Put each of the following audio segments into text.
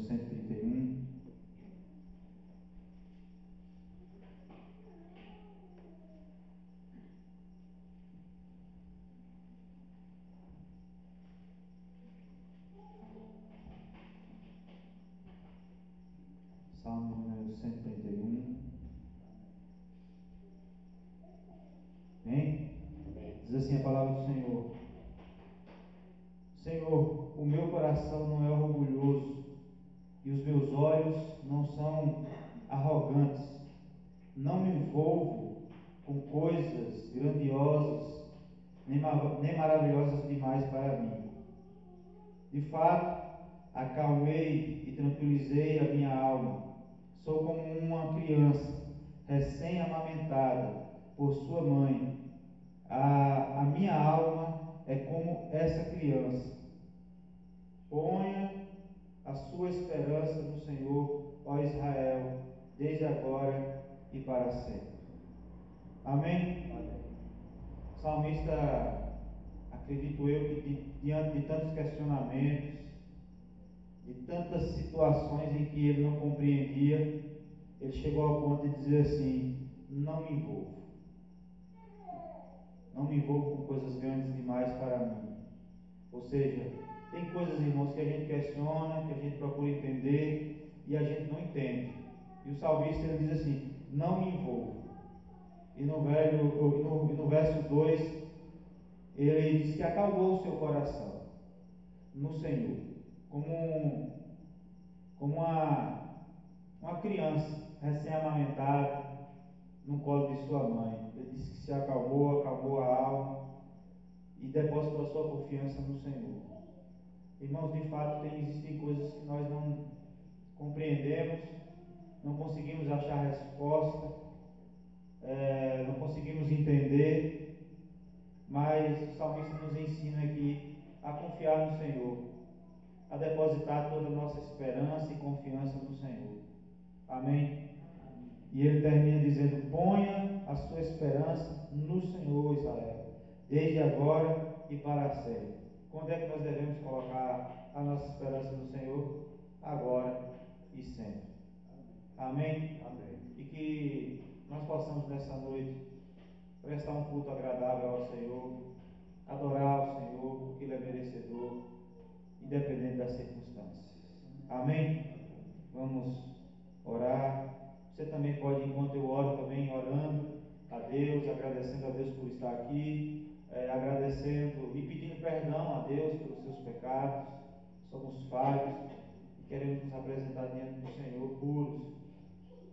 131. Salmo número 131. Amém? Diz assim a palavra do Senhor: Senhor, o meu coração não é orgulhoso e os meus olhos não são arrogantes. Não me envolvo com coisas grandiosas nem maravilhosas demais para mim. De fato, acalmei e tranquilizei a minha alma. Sou como uma criança recém-amamentada por sua mãe. A minha alma é como essa criança. Ponha a sua esperança no Senhor, ó Israel, desde agora e para sempre. Amém? O salmista, acredito eu, que diante de tantos questionamentos, de tantas situações em que ele não compreendia, ele chegou ao ponto de dizer assim: não me envolvo. Não me envolvo com coisas grandes demais para mim. Ou seja, tem coisas, irmãos, que a gente questiona, que a gente procura entender e a gente não entende. E o salmista ele diz assim: não me envolvo. E no verso 2, ele diz que acalmou o seu coração no Senhor, como uma criança recém-amamentada no colo de sua mãe. Ele disse que se acalmou a alma e depositou a sua confiança no Senhor. Irmãos, de fato, existem coisas que nós não compreendemos, não conseguimos achar resposta, não conseguimos entender, mas o salmista nos ensina aqui a confiar no Senhor, a depositar toda a nossa esperança e confiança no Senhor. Amém? E ele termina dizendo: ponha a sua esperança no Senhor, Israel, desde agora e para sempre. Quando é que nós devemos colocar a nossa esperança no Senhor? Agora e sempre. Amém? Amém. E que nós possamos nessa noite prestar um culto agradável ao Senhor, adorar ao Senhor, porque Ele é merecedor, independente das circunstâncias. Amém? Vamos orar. Você também pode, enquanto eu oro, também orando a Deus, agradecendo a Deus por estar aqui, agradecendo e pedindo perdão a Deus pelos seus pecados. Somos falhos e queremos nos apresentar diante do Senhor puros.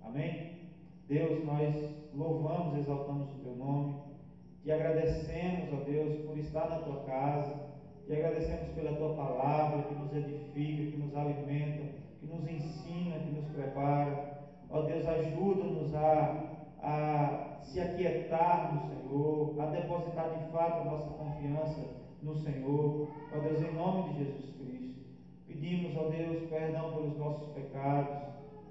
Amém? Deus, nós louvamos, exaltamos o Teu nome, te agradecemos, ó Deus, por estar na Tua casa, te agradecemos pela Tua palavra que nos edifica, que nos alimenta, que nos ensina, que nos prepara. Ó Deus, ajuda-nos a se aquietar no Senhor, a depositar de fato a nossa confiança no Senhor. Ó Deus, em nome de Jesus Cristo, pedimos, ó Deus, perdão pelos nossos pecados.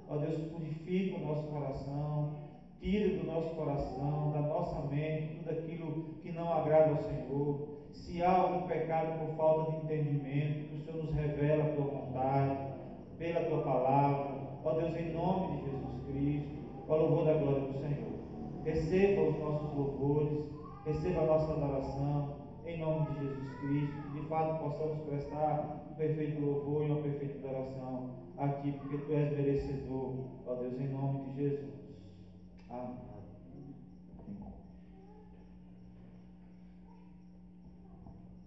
Ó Deus, purifica o nosso coração, tira do nosso coração, da nossa mente, tudo aquilo que não agrada ao Senhor. Se há algum pecado por falta de entendimento, que o Senhor nos revela a Tua vontade, pela Tua palavra. Ó Deus, em nome de Jesus Cristo, ao louvor da glória do Senhor. Receba os nossos louvores, receba a nossa adoração, em nome de Jesus Cristo, que de fato possamos prestar um perfeito louvor e uma perfeita adoração a Ti, porque Tu és merecedor, ó Deus, em nome de Jesus. Amém.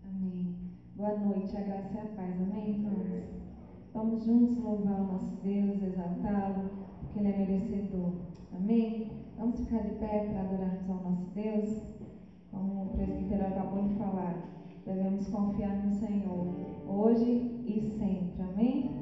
Amém. Boa noite, a graça e a paz. Amém, irmãos? Vamos juntos louvar o nosso Deus, exaltá-lo, porque Ele é merecedor. Amém? Vamos ficar de pé para adorarmos ao nosso Deus. Como o presbítero acabou de falar, devemos confiar no Senhor, hoje e sempre. Amém?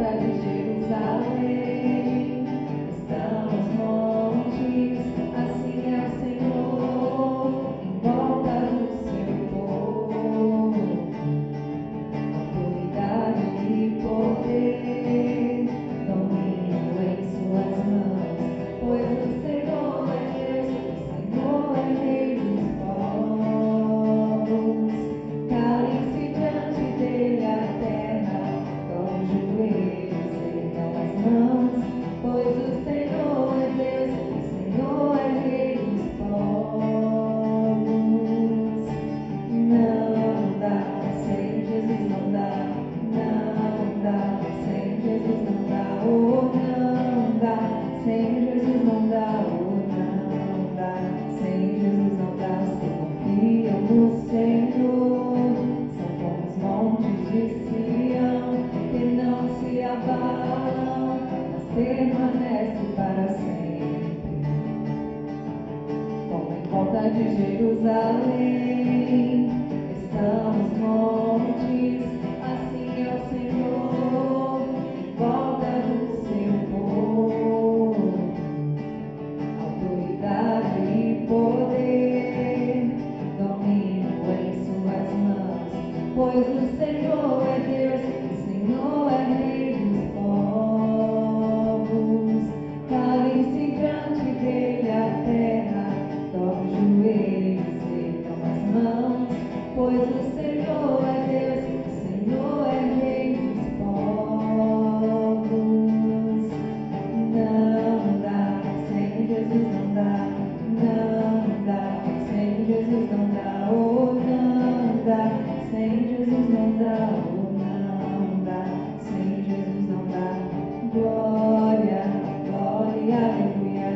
De Jerusalém. Jerusalém, estamos montes, assim é o Senhor, volta do seu povo, autoridade e poder, domínio em suas mãos, pois o Senhor é Deus, o Senhor é Rei dos povos, calem-se diante dele a terra, dobre os joelhos, ergam as mãos, pois o Senhor é Deus, o Senhor é Rei dos povos. Não dá, sem Jesus não dá, não dá, sem Jesus não dá, oh não dá, sem Jesus não dá, oh não dá, sem Jesus não dá. Glória, glória, aleluia,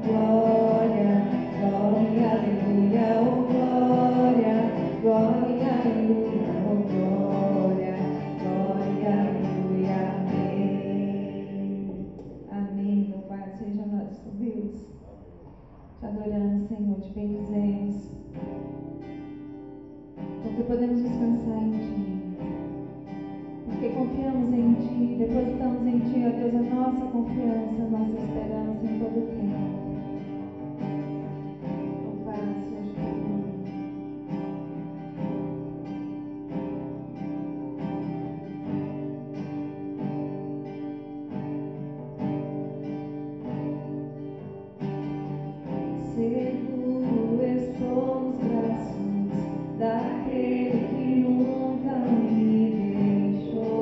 glória, glória, aleluia, oh glória, glória, aleluia, oh glória, glória, aleluia, amém. Amém, louvado seja nosso Deus. Te adoramos, Senhor, te bendizemos, porque podemos descansar em Ti, porque confiamos em Ti, depositamos em Ti, ó Deus, a nossa confiança, a nossa esperança em todo o tempo. Louvado seja o Teu nome. Seguro estou nos braços daquele que nunca me deixou.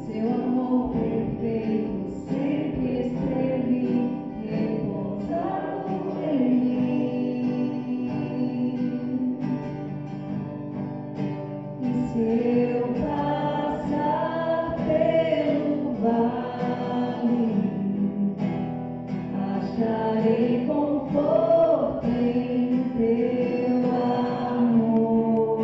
Seu amor perfeito sempre esteve repousado em mim. E se eu passar pelo vale, acharei conforto em Teu amor,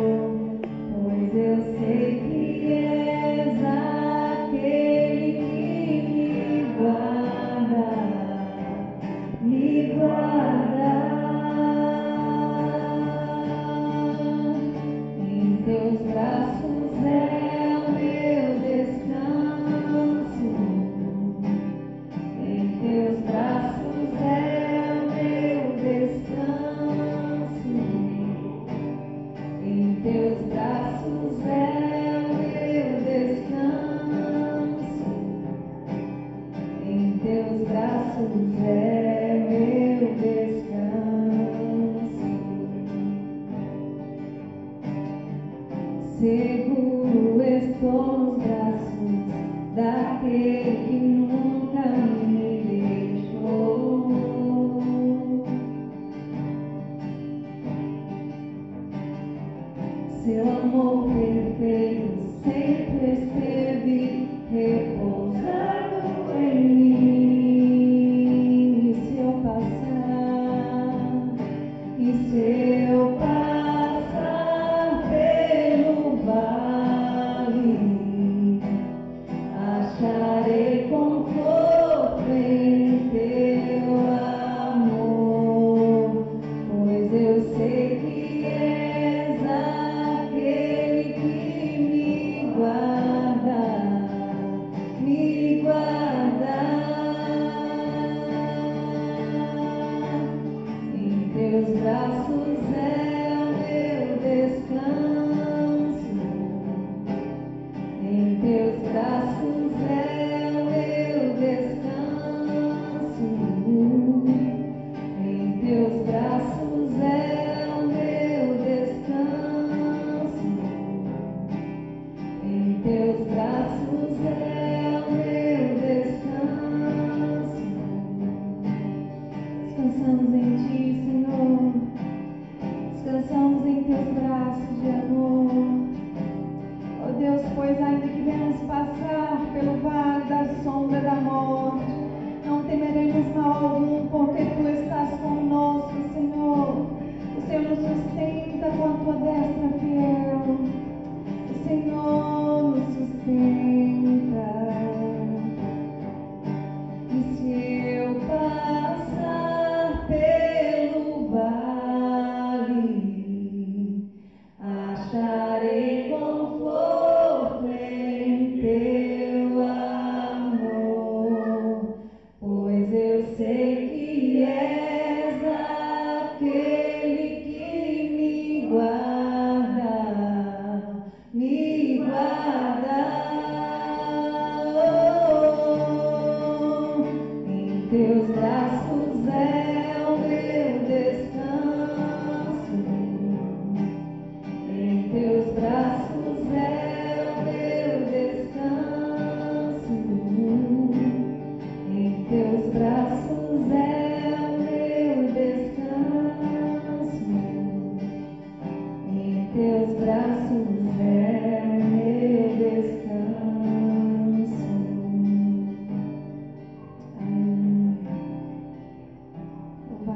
pois eu sei que és aquele que me guarda. Em Teus braços é o meu descanso, em Teus braços é o meu descanso, em Teus braços é o meu descanso, em Teus braços é meu descanso. Seguro estou nos braços daquele que nunca me deixou. Seu amor perfeito sempre esteve repousado em mim. E se eu passar pelo vale, acharei conforto em Teu amor, pois eu sei que és aquele que me guarda, me guarda. Em Teus braços é o meu descanso, em Teus braços é o meu descanso, em Teus braços é o meu descanso, em Teus braços é o meu descanso. Descansamos em Ti, Senhor, descansamos em Teus braços de amor. Ó Deus, pois ainda que venhamos passar pelo vale da sombra da morte, não temeremos mal algum, porque Tu estás conosco, Senhor. O Senhor nos sustenta com a Tua destra fiel. O Senhor nos sustenta.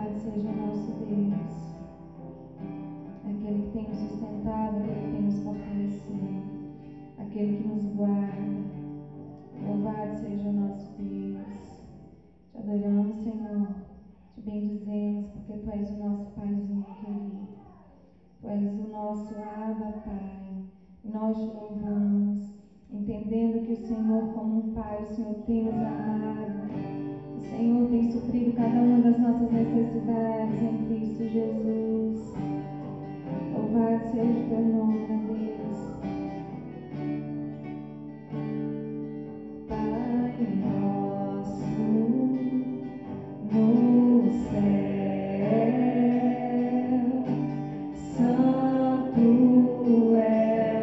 Louvado seja o nosso Deus, aquele que tem nos sustentado, aquele que tem nos fortalecido, aquele que nos guarda. Louvado seja o nosso Deus. Te adoramos, Senhor, te bendizemos, porque Tu és o nosso Paizinho querido. Tu és o nosso Abba, Pai. E nós te louvamos, entendendo que o Senhor, como um Pai, o Senhor tem nos amado. O Senhor tem suprido cada uma das nossas necessidades em Cristo Jesus. Louvado seja o Teu nome, Deus. Pai nosso no céu, santo é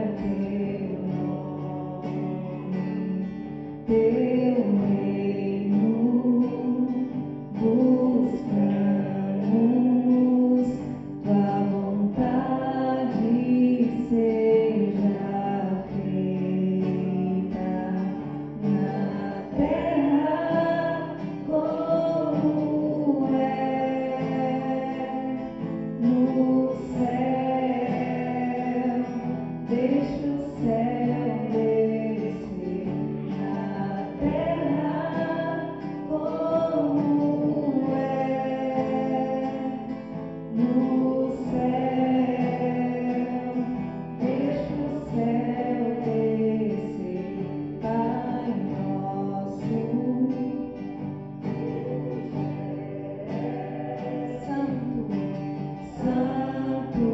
o Teu nome, Teu reino buscamos, Tua vontade seja feita na terra como é no céu. Deixa o céu descer na terra como é no céu. Deixa o céu descer, Pai nosso. Santo, santo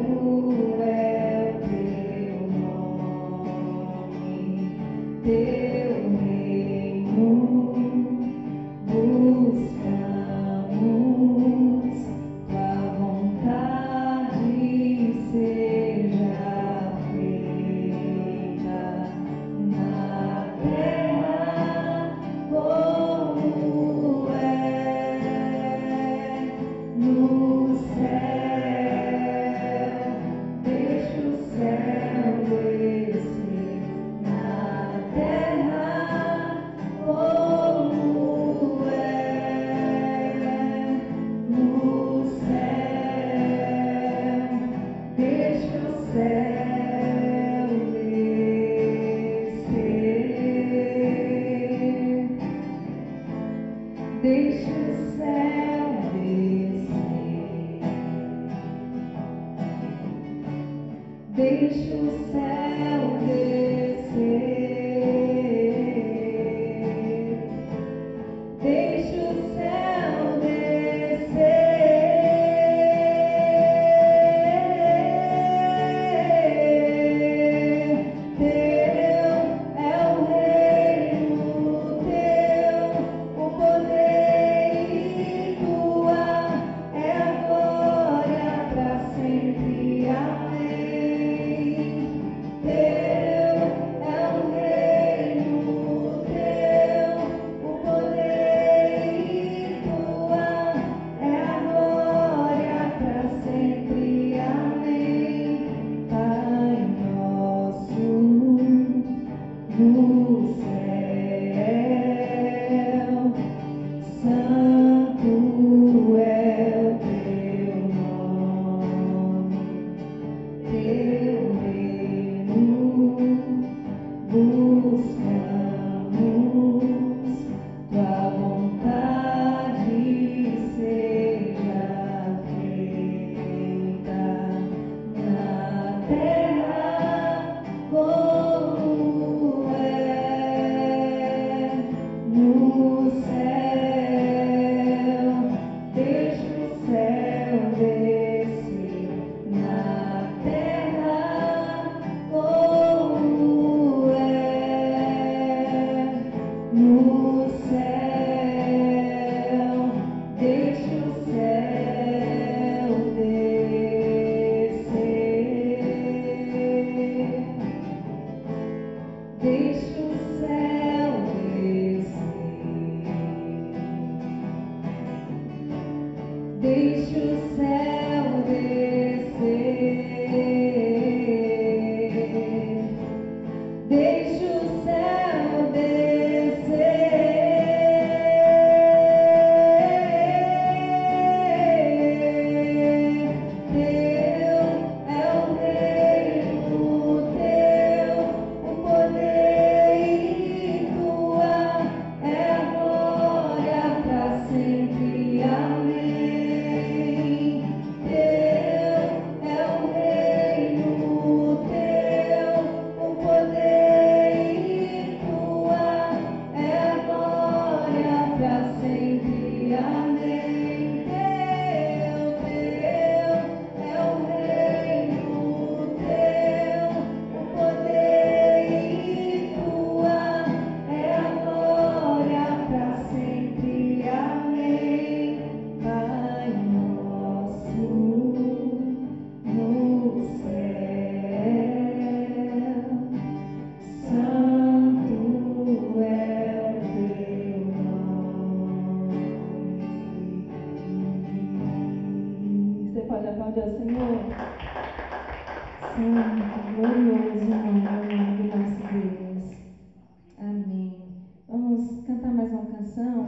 é o Teu nome, Teu reino buscamos, Tua vontade seja feita na terra como é no céu. Deixa o céu descer na terra como é no céu. Deixa o céu descer. Deixa o céu descer. Deixa o céu descer. Deixa o céu descer. Teu é o reino, Teu o poder e Tua é a glória para sempre. Amém. Teu é o reino, Teu o poder e Tua é a glória para sempre. Amém. Pai nosso no céu, santo é o Teu nome, Teu reino buscamos, Tua vontade seja feita na terra como é no céu. Deixa o céu descer na terra como é no céu. Deixa o céu descer. Deixa o céu descer. Deixa o céu descer. Deixa o céu descer. aplaudir ao Senhor? Santo, glorioso nome do nosso Deus. Amém. Vamos cantar mais uma canção.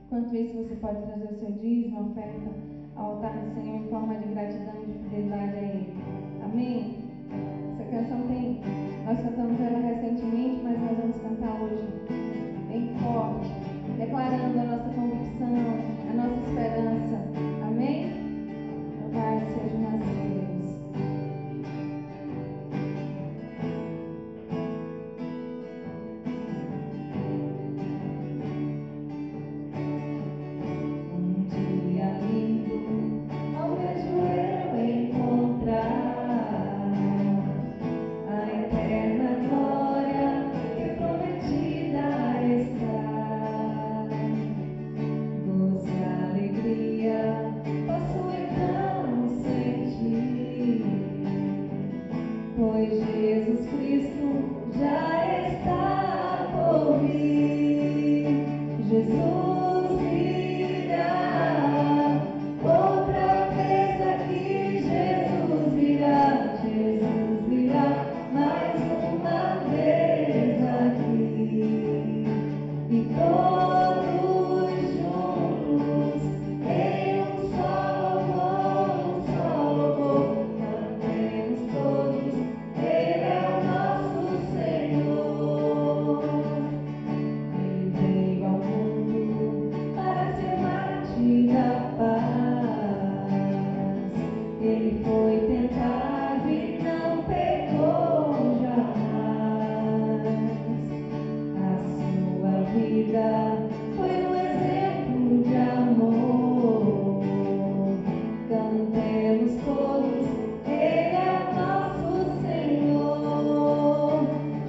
Enquanto isso, você pode trazer o seu dízimo, oferta ao altar do Senhor em forma de gratidão e de fidelidade a Ele. Amém? Essa canção nós cantamos ela recentemente, mas nós vamos cantar hoje bem forte, declarando a nossa convicção, a nossa esperança. Amém? Louvado seja o nosso Deus. Um dia lindo, ao vejo eu encontrar a eterna glória que prometida está. Gozo e alegria posso então sentir, pois Jesus Cristo já está por vir. Jesus virá, outra vez aqui Jesus virá, Jesus virá, mais uma vez aqui. E todos juntos, em um só louvor, cantemos todos, Ele é o nosso Senhor. Ele veio ao mundo para ser mártir da paz. Ele foi tentado e não pecou jamais. A sua vida foi um exemplo de amor. Cantemos todos, Ele é o nosso Senhor.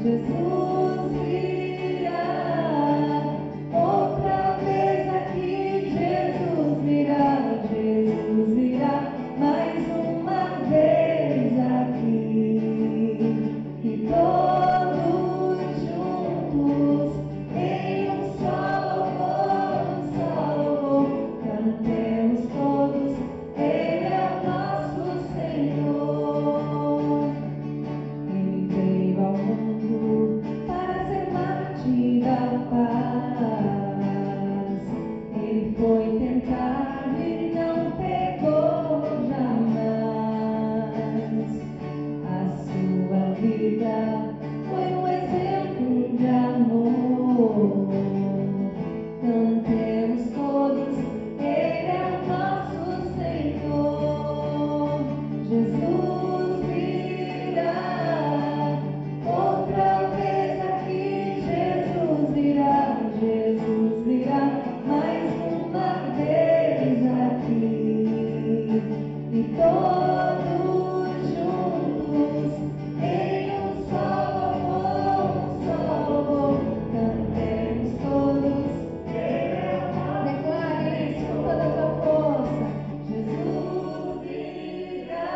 Jesus virá, outra vez aqui Jesus virá, Jesus virá, mais uma vez aqui. E todos juntos, em um só louvor, cantemos todos, Ele é o nosso Senhor. Ele veio ao mundo para ser mártir da paz. Ele foi tentado e não pecou jamais. A sua vida foi um exemplo de amor. Cantemos todos, Ele é o nosso Senhor. Jesus virá, outra vez aqui Jesus virá, Jesus virá, mais uma vez aqui. E todos juntos, em um só louvor, cantemos todos, Ele é o nosso. Declare isso com toda a sua força. Jesus virá,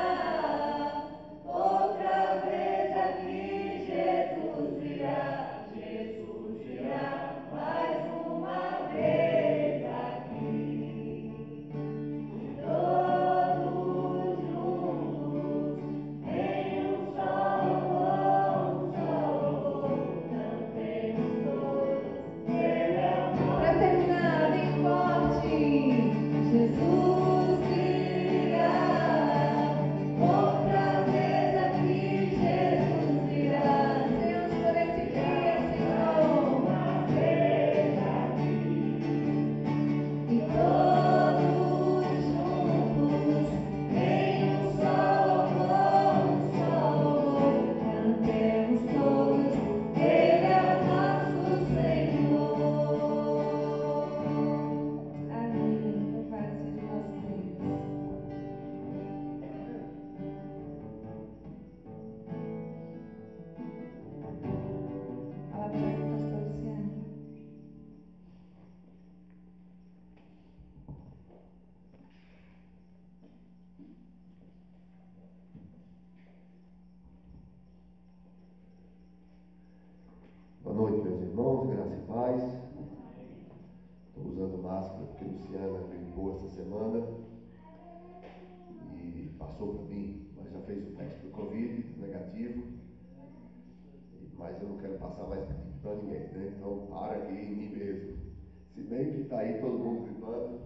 outra vez aqui Jesus virá, Jesus virá, mais uma vez aqui. Todos juntos, em um só louvor, cantemos todos, Ele é o nosso. Para terminar, bem forte. Jesus virá, outra vez aqui Jesus virá. Deus, por esse dia, Senhor, uma vez aqui. E todos juntos, em um só louvor, cantemos todos, Ele é o nosso Senhor. Amém. Louvado seja o nosso Deus. Fala para o pastor Luciano. Boa noite, meus irmãos, graça e paz. Estou usando máscara porque Luciana gripou essa semana. passou para mim, mas já fez o teste do Covid, negativo. Mas eu não quero passar mais gripe para ninguém, né? Então, para aqui em mim mesmo. Se bem que está aí todo mundo gripando,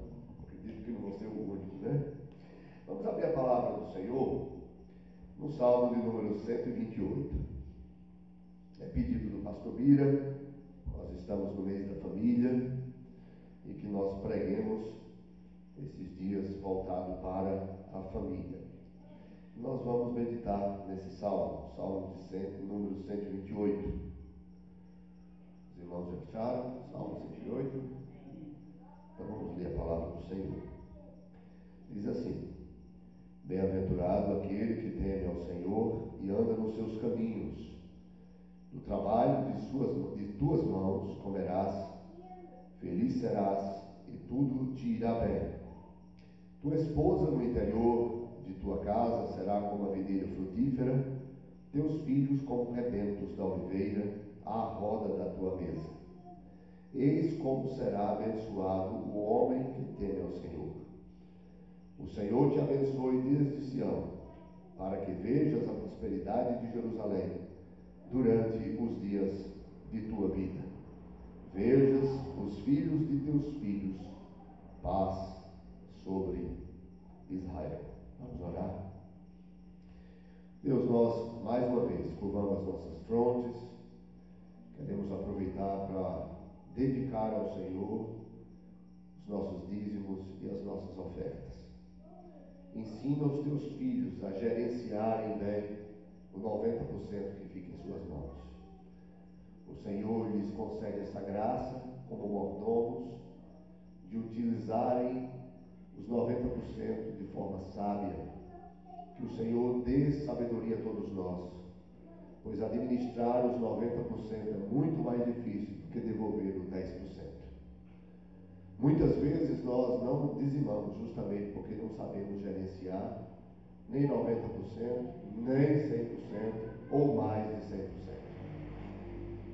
acredito que não vou ser o único, né? Vamos abrir a palavra do Senhor no Salmo de número 128. É pedido do pastor Bira, nós estamos no mês da família, e que nós preguemos esses dias voltado para a família. Nós vamos meditar nesse salmo, número 128. Os irmãos já acharam? Salmo 108. Então vamos ler a palavra do Senhor. Diz assim: Bem-aventurado aquele que teme ao Senhor e anda nos seus caminhos. Do trabalho de tuas mãos comerás, feliz serás e tudo te irá bem. Tua esposa no interior de tua casa será como a videira frutífera, teus filhos como rebentos da oliveira à roda da tua mesa. Eis como será abençoado o homem que teme ao Senhor. O Senhor te abençoe desde Sião, para que vejas a prosperidade de Jerusalém durante os dias de tua vida. Vejas os filhos de teus filhos, paz sobre Israel. Vamos orar? Deus, nós mais uma vez curvamos as nossas frontes, queremos aproveitar para dedicar ao Senhor os nossos dízimos e as nossas ofertas. Ensina os teus filhos a gerenciarem bem o 90% que fica em suas mãos. O Senhor lhes concede essa graça, como mordomos, de utilizarem os 90% de forma sábia. Que o Senhor dê sabedoria a todos nós, pois administrar os 90% é muito mais difícil do que devolver os 10%. Muitas vezes nós não dizimamos justamente porque não sabemos gerenciar nem 90%, nem 100% ou mais de 100%.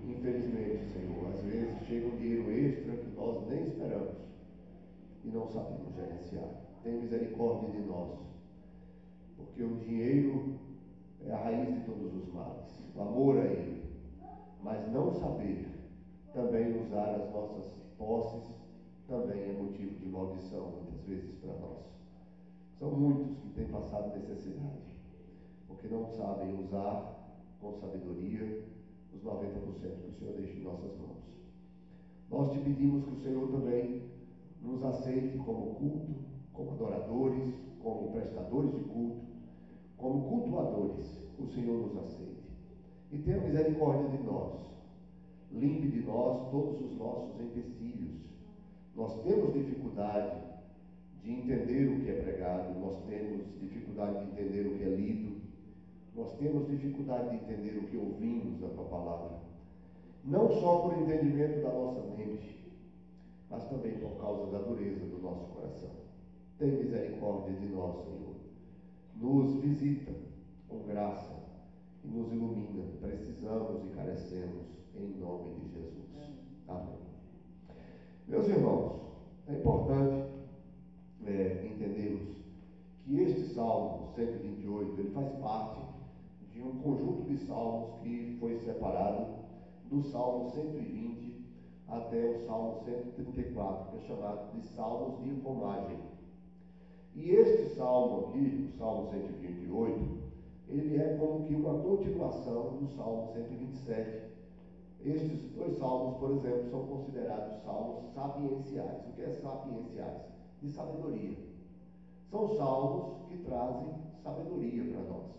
Infelizmente, Senhor, às vezes chega um dinheiro extra que nós nem esperamos e não sabemos gerenciar. Tem misericórdia de nós, porque o dinheiro é a raiz de todos os males, o amor a ele, mas não saber também usar as nossas posses também é motivo de maldição muitas vezes para nós. São muitos que têm passado necessidade, porque não sabem usar com sabedoria os 90% que o Senhor deixa em nossas mãos. Nós te pedimos que o Senhor também nos aceite como culto, como adoradores, como prestadores de culto, como cultuadores. O Senhor nos aceite e tenha misericórdia de nós. Limpe de nós todos os nossos empecilhos. Nós temos dificuldade de entender o que é pregado, nós temos dificuldade de entender o que é lido, nós temos dificuldade de entender o que ouvimos da tua palavra, não só por entendimento da nossa mente, mas também por causa da dureza do nosso coração. Tem misericórdia de nós, Senhor. Nos visita com graça e nos ilumina. Precisamos e carecemos, em nome de Jesus. Amém. Meus irmãos, é importante entendermos que este Salmo 128, ele faz parte de um conjunto de salmos que foi separado do Salmo 120 até o Salmo 134, que é chamado de Salmos de Romagem. E este salmo aqui, o Salmo 128, ele é como que uma continuação do Salmo 127. Estes dois salmos, por exemplo, são considerados salmos sapienciais. O que é sapienciais? De sabedoria. São salmos que trazem sabedoria para nós.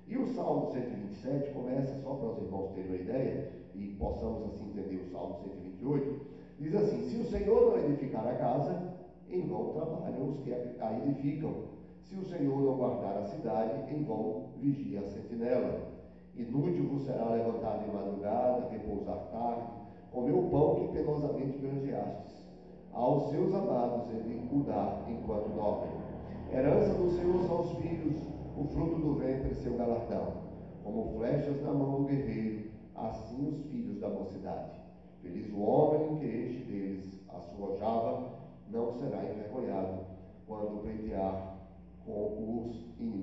E o Salmo 127 começa, só para os irmãos terem uma ideia, e possamos assim entender o Salmo 128, diz assim: se o Senhor não edificar a casa, em vão trabalham os que a edificam. Se o Senhor não guardar a cidade, em vão vigia a sentinela. Inútil vos será levantar de madrugada, repousar tarde, comer o pão que penosamente granjeastes. Aos seus amados ele o dá enquanto dormem. Herança do Senhor são os filhos, o fruto do ventre seu galardão. Como flechas na mão do guerreiro, assim os filhos da mocidade. Feliz o homem que enche deles a sua aljava, não será envergonhado quando pleitear com os inimigos.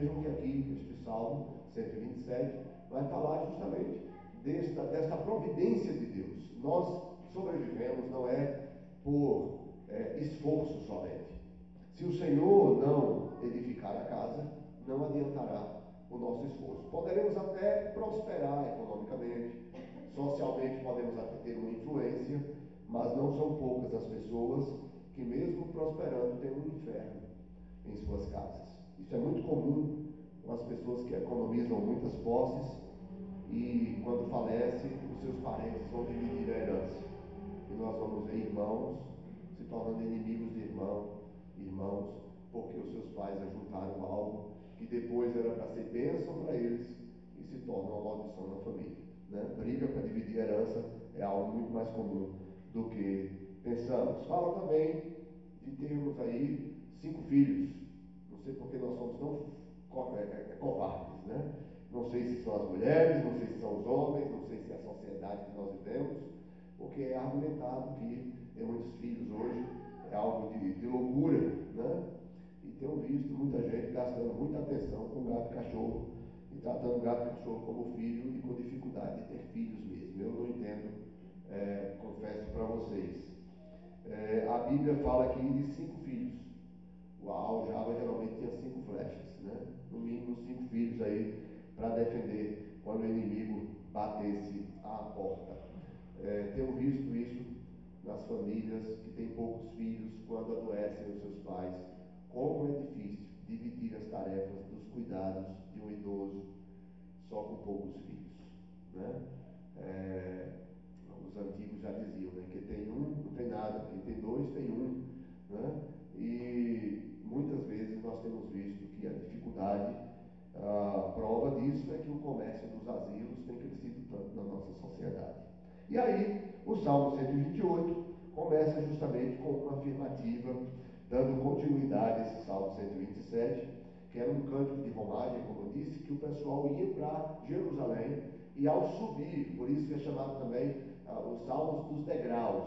vejam que aqui, este Salmo 127, vai falar justamente desta providência de Deus. Nós sobrevivemos não é por esforço somente. Se o Senhor não edificar a casa, não adiantará o nosso esforço. Poderemos até prosperar economicamente, socialmente podemos até ter uma influência, mas não são poucas as pessoas que mesmo prosperando têm um inferno em suas casas. Isso é muito comum com as pessoas que economizam muitas posses e quando falece, os seus parentes vão dividir a herança. E nós vamos ver irmãos se tornando inimigos de irmãos, porque os seus pais ajuntaram algo que depois era para ser bênção para eles e se torna uma maldição na família. Né? Briga para dividir a herança é algo muito mais comum do que pensamos. Fala também de termos aí 5 filhos. Não sei porque nós somos tão covardes, né? Não sei se são as mulheres, não sei se são os homens, não sei se é a sociedade que nós vivemos, porque é argumentado que ter muitos filhos hoje é algo de loucura, né? E tenho visto muita gente gastando muita atenção com gato e cachorro e tratando gato e cachorro como filho e com dificuldade de ter filhos mesmo. Eu não entendo, confesso para vocês. A Bíblia fala aqui de 5 filhos. O aljava geralmente tinha 5 flechas, né? No mínimo 5 filhos aí para defender quando o inimigo batesse à porta. Tenho visto isso nas famílias que têm poucos filhos, quando adoecem os seus pais. Como é difícil dividir as tarefas dos cuidados de um idoso só com poucos filhos, né? Os antigos já diziam, né? Quem tem um não tem nada, quem tem 2 tem um, né? E muitas vezes nós temos visto que a dificuldade, a prova disso é que o comércio dos asilos tem crescido tanto na nossa sociedade. E aí, o Salmo 128 começa justamente com uma afirmativa, dando continuidade a esse Salmo 127, que era um cântico de romagem, como eu disse, que o pessoal ia para Jerusalém e ao subir, por isso que é chamado também os Salmos dos degraus,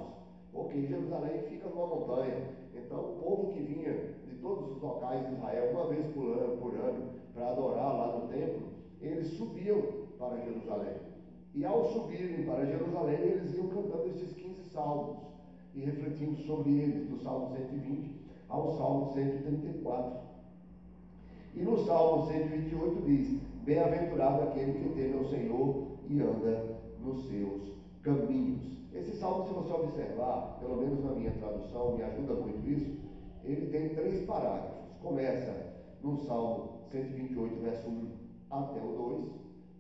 porque Jerusalém fica numa montanha. Então o povo que vinha de todos os locais de Israel, uma vez por ano, para adorar lá no templo, eles subiam para Jerusalém. E ao subirem para Jerusalém, eles iam cantando esses 15 salmos e refletindo sobre eles, do Salmo 120 ao Salmo 134. E no Salmo 128 diz: bem-aventurado aquele que teme ao Senhor e anda nos seus caminhos. Esse salmo, se você observar, pelo menos na minha tradução, me ajuda muito isso, ele tem 3 parágrafos. Começa no Salmo 128, verso 1 até o 2,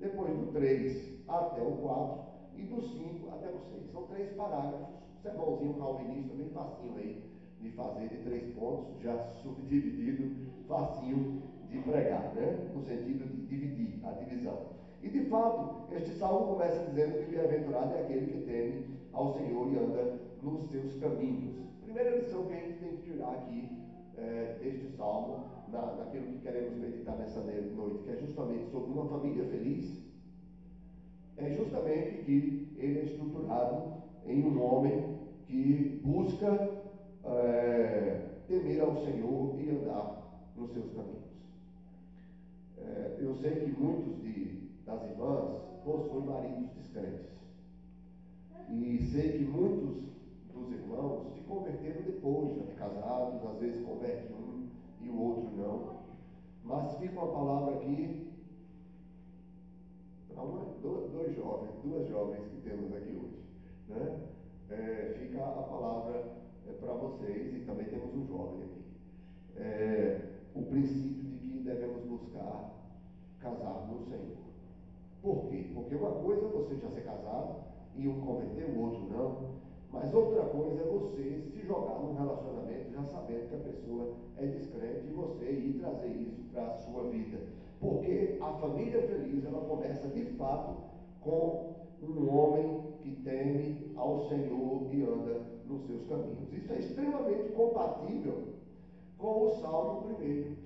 depois do 3 até o 4 e do 5 até o 6. São 3 parágrafos, sermãozinho calvinista, bem facinho aí de fazer, de 3 pontos, já subdividido, facinho de pregar, né? No sentido de dividir, a divisão. E de fato, este salmo começa dizendo que bem-aventurado é aquele que teme ao Senhor e anda nos seus caminhos. Primeira lição que a gente tem que tirar aqui deste salmo, naquilo que queremos meditar nessa noite, que é justamente sobre uma família feliz, é justamente que ele é estruturado em um homem que busca temer ao Senhor e andar nos seus caminhos. Eu sei que muitos das irmãs possuem maridos descrentes. E sei que muitos dos irmãos se converteram depois, já de casados, às vezes converte um e o outro não. Mas fica uma palavra aqui para duas jovens que temos aqui hoje, né? Fica a palavra para vocês, e também temos um jovem aqui. O princípio de que devemos buscar casar no Senhor. Por quê? Porque uma coisa é você já ser casado e um converter, o outro não. Mas outra coisa é você se jogar num relacionamento já sabendo que a pessoa é descrente e você ir trazer isso para a sua vida. Porque a família feliz, ela começa de fato com um homem que teme ao Senhor e anda nos seus caminhos. Isso é extremamente compatível com o Salmo 1,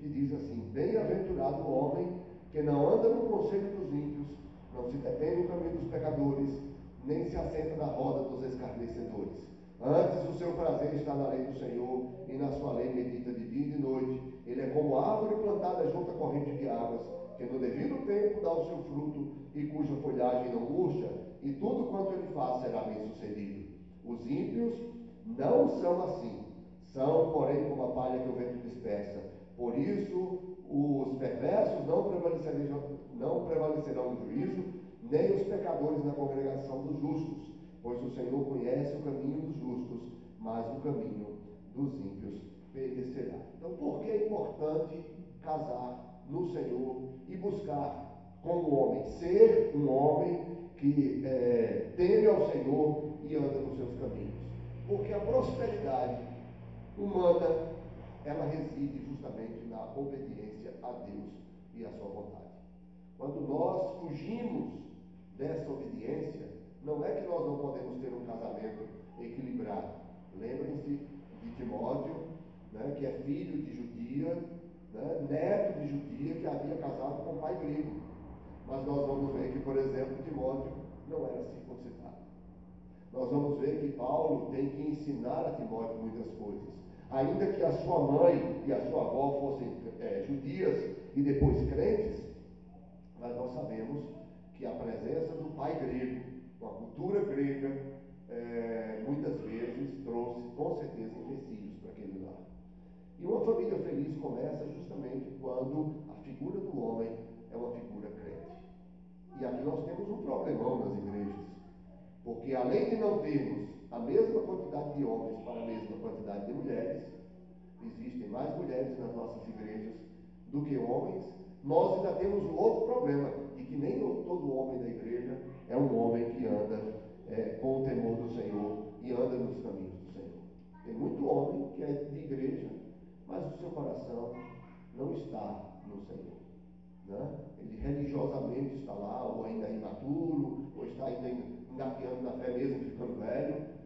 que diz assim: bem-aventurado o homem que não anda no conselho dos ímpios, não se detém no caminho dos pecadores, nem se assenta na roda dos escarnecedores. Antes o seu prazer está na lei do Senhor, e na sua lei medita de dia e de noite. Ele é como árvore plantada junto à corrente de águas, que no devido tempo dá o seu fruto e cuja folhagem não murcha, e tudo quanto ele faz será bem sucedido. Os ímpios não são assim, são, porém, como a palha que o vento dispersa. Por isso, os perversos não prevalecerão no juízo, nem os pecadores na congregação dos justos, pois o Senhor conhece o caminho dos justos, mas o caminho dos ímpios perecerá. Então, por que é importante casar no Senhor e buscar como homem, ser um homem que teme ao Senhor e anda nos seus caminhos? Porque a prosperidade humana, ela reside justamente na obediência a Deus e à sua vontade. Quando nós fugimos dessa obediência, não é que nós não podemos ter um casamento equilibrado. Lembrem-se de Timóteo, né, que é filho de judia, né, neto de judia, que havia casado com um pai grego. Mas nós vamos ver que, por exemplo, Timóteo não era circuncidado. Nós vamos ver que Paulo tem que ensinar a Timóteo muitas coisas. Ainda que a sua mãe e a sua avó fossem judias e depois crentes, mas nós sabemos que a presença do pai grego, com a cultura grega, muitas vezes trouxe, com certeza, empecilhos para aquele lar. E uma família feliz começa justamente quando a figura do homem é uma figura crente. E aqui nós temos um problemão nas igrejas, porque além de não termos a mesma quantidade de homens para a mesma quantidade de mulheres, existem mais mulheres nas nossas igrejas do que homens. Nós ainda temos um outro problema, de que nem todo homem da igreja é um homem que anda com o temor do Senhor e anda nos caminhos do Senhor. Tem muito homem que é de igreja, mas o seu coração não está no Senhor, né? Ele religiosamente está lá, ou ainda é imaturo, ou está ainda engateando na fé mesmo, ficando velho.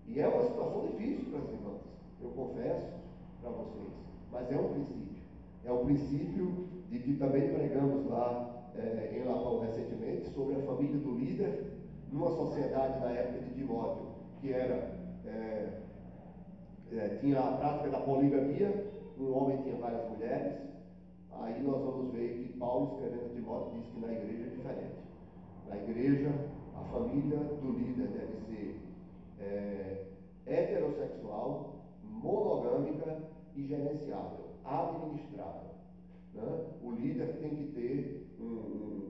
E é uma situação difícil para as irmãs, eu confesso para vocês, mas é um princípio. É o princípio de que também pregamos lá em Lapão recentemente sobre a família do líder, numa sociedade na época de Timóteo, que tinha a prática da poligamia, um homem tinha várias mulheres. Aí nós vamos ver que Paulo, escrevendo a Timóteo, diz que na igreja é diferente. Na igreja, a família do líder deve ser heterossexual, monogâmica e gerenciável, administrável, né? O líder tem que ter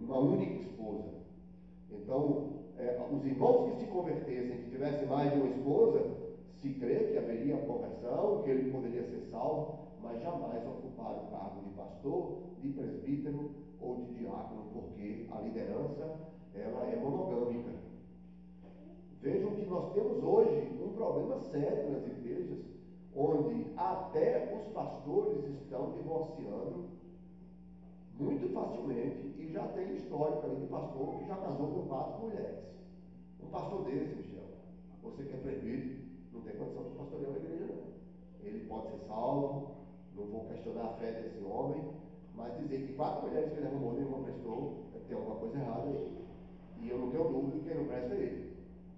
uma única esposa. Então, os irmãos que se convertessem, que tivessem mais de uma esposa, se crê que haveria conversão, que ele poderia ser salvo, mas jamais ocupar o cargo de pastor, de presbítero ou de diácono, porque a liderança, ela é monogâmica. Vejam que nós temos hoje um problema sério nas igrejas, onde até os pastores estão divorciando muito facilmente, e já tem histórico aí de pastor que já casou com 4 mulheres. Um pastor desse, Michel, você que é presbítero, não tem condição de pastorear uma igreja, não. Ele pode ser salvo, não vou questionar a fé desse homem, mas dizer que 4 mulheres que ele arrumou nenhuma prestou, tem alguma coisa errada aí. E eu não tenho dúvida que quem não presta é ele.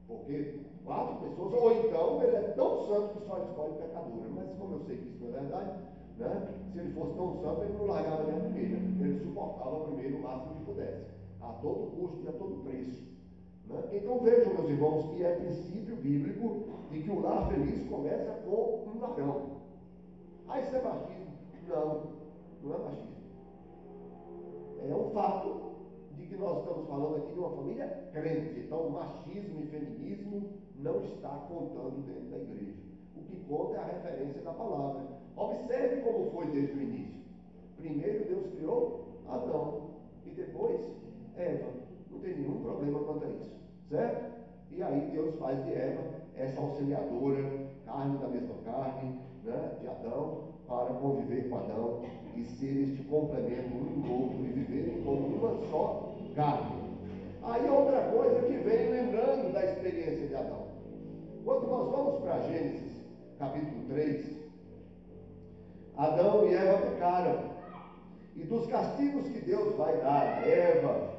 Porque 4 pessoas, ou então ele é tão santo que só escolhe pecadora. Mas como eu sei que isso não é verdade, né? Se ele fosse tão santo, ele não largava nem a primeira. Ele suportava a primeira o máximo que pudesse, a todo custo e a todo preço, né? Então vejam, meus irmãos, que é princípio bíblico de que o lar feliz começa com um varão. Ah, isso é machismo? Não, não é machismo. É um fato de que nós estamos falando aqui de uma família crente. Então, machismo e feminismo não está contando dentro da igreja. O que conta é a referência da palavra. Observe como foi desde o início. Primeiro Deus criou Adão e depois Eva. Não tem nenhum problema quanto a isso, certo? E aí Deus faz de Eva essa auxiliadora, carne da mesma carne, né, de Adão, para conviver com Adão e ser este complemento um do outro e viverem como uma só carne. Aí outra coisa que vem lembrando da experiência de Adão. Quando nós vamos para Gênesis, capítulo 3, Adão e Eva pecaram. E dos castigos que Deus vai dar a Eva,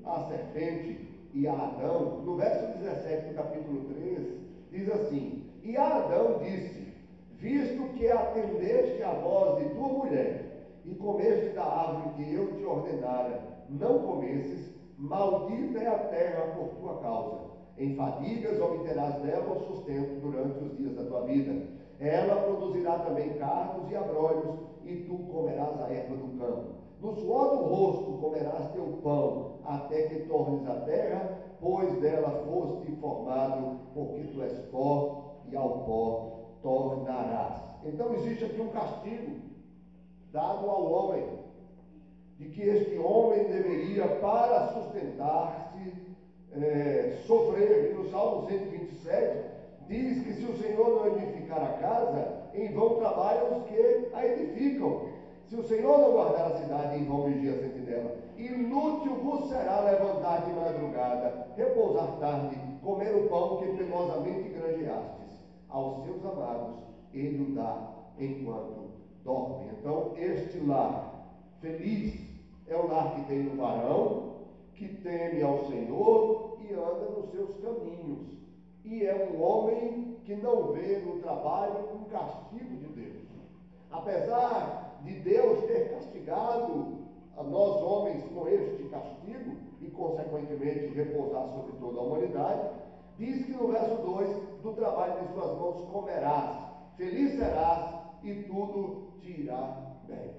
a serpente e a Adão, no verso 17 do capítulo 3, diz assim: E a Adão disse: Visto que atendeste à voz de tua mulher, e comeste da árvore que eu te ordenara, não comesses, maldita é a terra por tua causa. Em fadigas obterás dela o sustento durante os dias da tua vida. Ela produzirá também cardos e abrolhos, e tu comerás a erva do campo. No suor do rosto comerás teu pão, até que tornes a terra, pois dela foste formado, porque tu és pó, e ao pó tornarás. Então existe aqui um castigo dado ao homem, de que este homem deveria, para sustentar-se, sofrer. E no Salmo 127 diz que se o Senhor não edificar a casa, em vão trabalham os que a edificam. Se o Senhor não guardar a cidade, em vão vigia a sentinela. Inútil vos será levantar de madrugada, repousar tarde, comer o pão que penosamente granjeastes. Aos seus amados ele o dá enquanto dorme. Então este lar feliz é o lar que tem um varão que teme ao Senhor e anda nos seus caminhos. E é um homem que não vê no trabalho um castigo de Deus. Apesar de Deus ter castigado a nós homens com este castigo e consequentemente repousar sobre toda a humanidade, diz que no verso 2, do trabalho de suas mãos comerás, feliz serás e tudo te irá bem.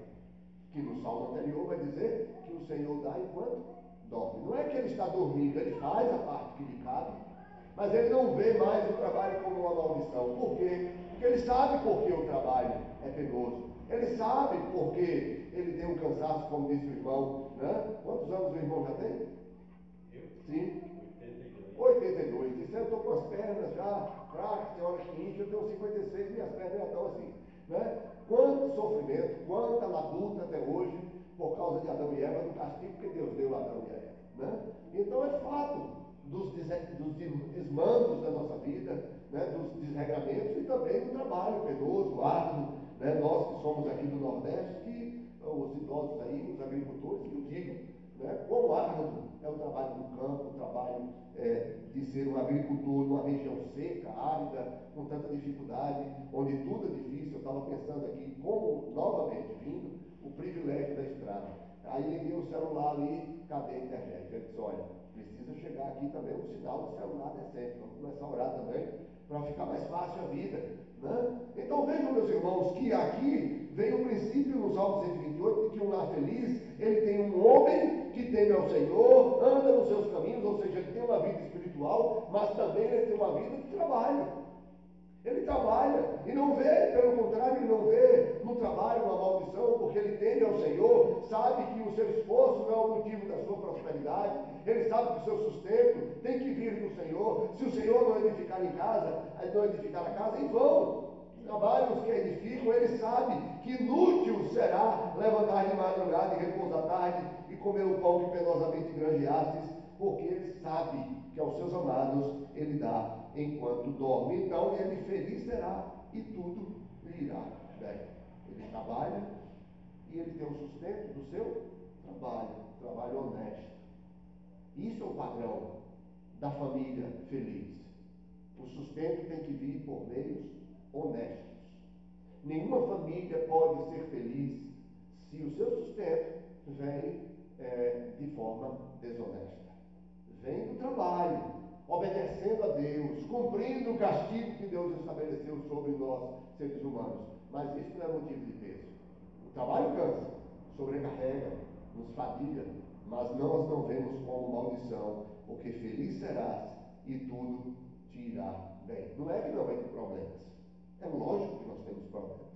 Que no salmo anterior vai dizer que o Senhor dá enquanto dorme. Não é que ele está dormindo, ele faz a parte que lhe cabe, mas ele não vê mais o trabalho como uma maldição. Por quê? Porque ele sabe por que o trabalho é penoso. Ele sabe por que ele tem um cansaço, como disse o irmão, né? Quantos anos o irmão já tem? Eu? Sim. 82. 82. Disse, eu estou com as pernas já fracas, tem hora que incha, eu tenho 56 e minhas pernas já estão assim. Né? Quanto sofrimento, quanta labuta até hoje, por causa de Adão e Eva, do castigo que Deus deu a Adão e a Eva. Né? Então é fato dos desmandos da nossa vida, né? Dos desregramentos e também do trabalho penoso, árduo. Né? Nós que somos aqui do Nordeste, que os idosos aí, os agricultores, que o digam. Né? Quão árduo é o trabalho no campo, o trabalho de ser um agricultor numa região seca, árida, com tanta dificuldade, onde tudo é difícil. Eu estava pensando aqui, como novamente vindo, o privilégio da estrada. Aí liguei o celular ali, cadê a internet? Ele disse, olha, precisa chegar aqui também um sinal de celular decente, vamos começar a orar também, para ficar mais fácil a vida. Né? Então vejam, meus irmãos, que aqui vem o princípio no Salmo 128 de que um lar feliz, ele tem um homem que teme ao Senhor, anda nos seus caminhos, ou seja, ele tem uma vida espiritual, mas também ele tem uma vida de trabalho. Ele trabalha e não vê, pelo contrário, ele não vê no trabalho uma maldição, porque ele teme ao Senhor, sabe que o seu esforço não é o motivo da sua prosperidade, ele sabe que o seu sustento tem que vir do Senhor. Se o Senhor não edificar em casa, não edificar a casa, em vão trabalham os que edificam. Ele sabe que inútil será levantar de madrugada e repousar tarde e comer o pão que penosamente granjeastes, porque ele sabe que aos seus amados ele dá enquanto dorme. Então ele feliz será e tudo lhe irá bem. Ele trabalha e ele tem o sustento do seu trabalho honesto. Isso é o padrão da família feliz. O sustento tem que vir por meios honestos. Nenhuma família pode ser feliz se o seu sustento vem de forma desonesta. Vem do trabalho, obedecendo a Deus, cumprindo o castigo que Deus estabeleceu sobre nós, seres humanos. Mas isso não é motivo de peso. O trabalho cansa, sobrecarrega, nos fadiga, mas nós não vemos como maldição, porque feliz serás e tudo te irá bem. Não é que não vai ter problemas. É lógico que nós temos problemas.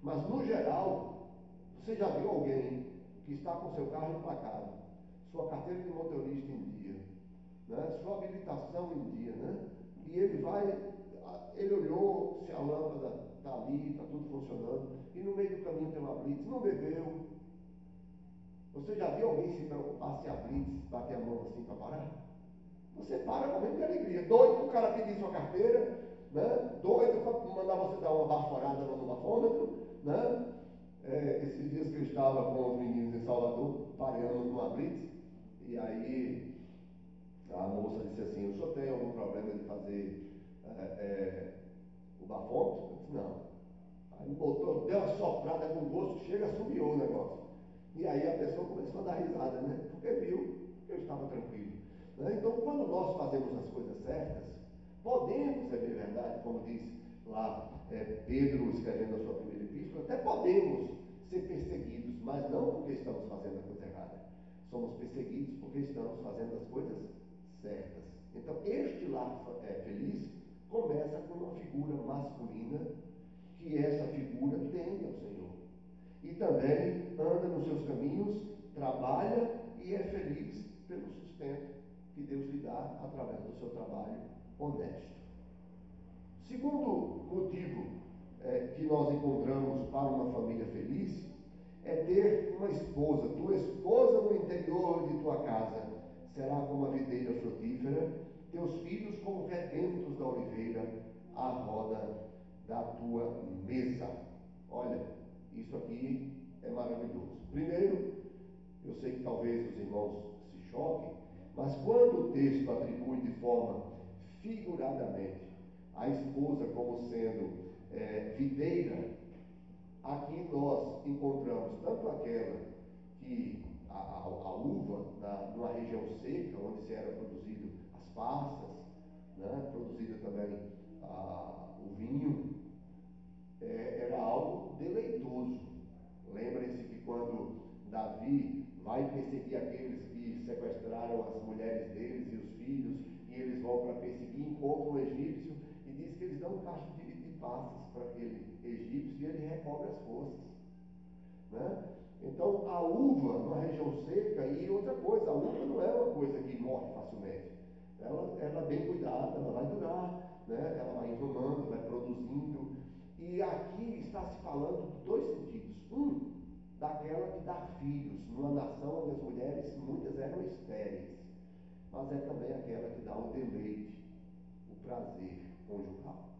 Mas no geral, você já viu alguém que está com seu carro emplacado, sua carteira de motorista em dia, né? Sua habilitação em dia, né? E ele olhou se a lâmpada está ali, está tudo funcionando, e no meio do caminho tem uma blitz, não bebeu. Você já viu alguém se preocupar se a blitz bater a mão assim para parar? Você para morrendo de alegria, doido para o cara pedir sua carteira, né? Doido para mandar você dar uma baforada no bafômetro, né? Esses dias que eu estava com os meninos em Salvador, paramos numa blitz, e aí a moça disse assim, o senhor tem algum problema de fazer o bafômetro? Eu disse, não. Aí botou, deu uma soprada com gosto, chega, assobiou o negócio. E aí a pessoa começou a dar risada, né? Porque viu que eu estava tranquilo. Né? Então, quando nós fazemos as coisas certas, podemos, é bem verdade, como diz lá Pedro escrevendo a sua primeira epístola, até podemos ser perseguidos, mas não porque estamos fazendo a coisa errada. Somos perseguidos porque estamos fazendo as coisas certas. Então, este lar feliz começa com uma figura masculina, que essa figura teme ao Senhor. E também anda nos seus caminhos, trabalha e é feliz pelo sustento que Deus lhe dá através do seu trabalho honesto. Segundo motivo que nós encontramos para uma família feliz é ter uma esposa. Tua esposa no interior de tua casa será como a videira frutífera, teus filhos como rebentos da oliveira à roda da tua mesa. Olha, isso aqui é maravilhoso. Primeiro, eu sei que talvez os irmãos se choquem, mas quando o texto atribui de forma figuradamente a esposa como sendo videira, aqui nós encontramos tanto aquela que a uva numa região seca, onde se era produzido as passas, né, produzida também o vinho, era algo deleitoso. Lembrem-se que quando Davi vai perseguir aqueles que sequestraram as mulheres deles e os filhos, e eles vão para perseguir, encontram um egípcio e diz que eles dão um cacho de passas para aquele egípcio e ele recobra as forças, né? Então a uva numa região seca, e outra coisa, a uva não é uma coisa que morre facilmente. Ela bem cuidada, ela vai durar, né? Ela vai enrumando, vai produzindo. E aqui está se falando de dois sentidos. Um, daquela que dá filhos, numa nação onde as mulheres, muitas eram estéreis, mas é também aquela que dá o deleite, o prazer conjugal.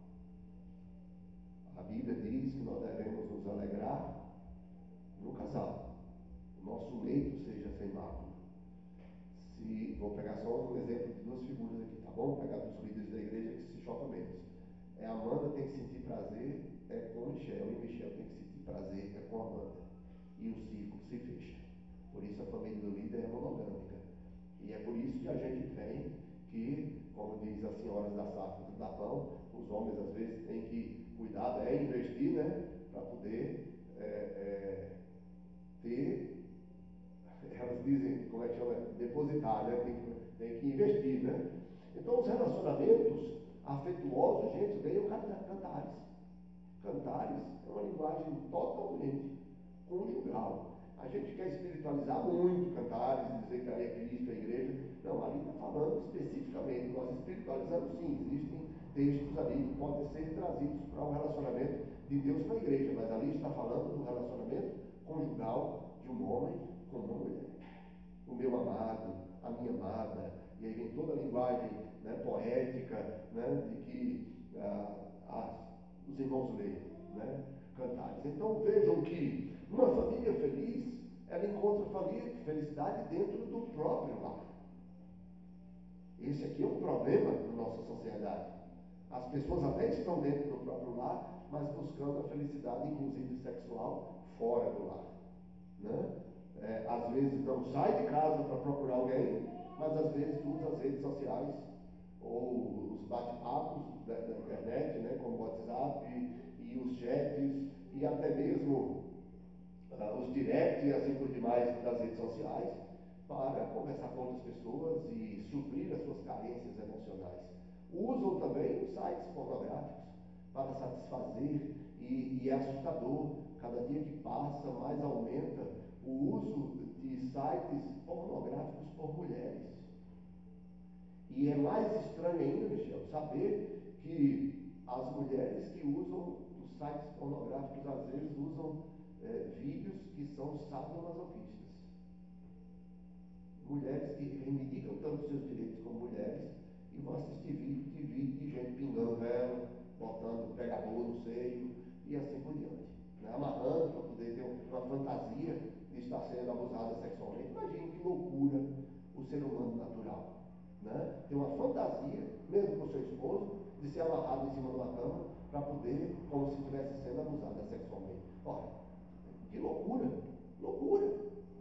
A Bíblia diz que nós devemos nos alegrar no casal, o nosso leito seja sem mácula. Vou pegar só um exemplo de duas figuras aqui, tá bom? Vou pegar dos líderes da igreja que se choca menos. Amanda tem que sentir prazer com Michel, e Michel tem que sentir prazer com Amanda. E o círculo se fecha. Por isso a família do líder é monogâmica. E é por isso que a gente tem que, como diz as senhoras da safra do Dapão, os homens às vezes têm que cuidar bem, investir, né? Para poder ter, elas dizem, como é que chama? Depositar, né? Tem que investir, né? Então os relacionamentos afetuosos, gente, leiam Cantares. Cantares é uma linguagem totalmente conjugal. A gente quer espiritualizar muito Cantares, dizer que ali é Cristo, a igreja. Não, ali está falando especificamente. Nós espiritualizamos sim, existem textos ali que podem ser trazidos para o relacionamento de Deus com a igreja, mas ali está falando do relacionamento conjugal de um homem com uma mulher. O meu amado, a minha amada, e aí vem toda a linguagem, né, poética, né, de que os irmãos leem, né, Cantares. Então vejam que uma família feliz, ela encontra felicidade dentro do próprio lar. Esse aqui é um problema na nossa sociedade. As pessoas até estão dentro do próprio lar, mas buscando a felicidade, inclusive sexual, fora do lar, né? Às vezes não sai de casa para procurar alguém, mas às vezes usa as redes sociais ou os bate-papos da internet, né, como o WhatsApp e os chats e até mesmo os directs e assim por demais das redes sociais para conversar com outras pessoas e suprir as suas carências emocionais. Usam também os sites pornográficos para satisfazer e é assustador. Cada dia que passa, mais aumenta o uso de sites pornográficos por mulheres. E é mais estranho ainda, Michel, saber que as mulheres que usam os sites pornográficos às vezes usam vídeos que são sadomasoquistas. Mulheres que reivindicam tanto seus direitos como mulheres e vão assistir vídeo de gente pingando vela, botando pegador no seio e assim por diante, né? Amarrando para poder ter uma fantasia de estar sendo abusada sexualmente. Imagine que loucura o ser humano natural, né? Ter uma fantasia, mesmo com o seu esposo, de ser amarrado em cima de uma cama para poder, como se estivesse sendo abusada sexualmente. Ora, que loucura, loucura.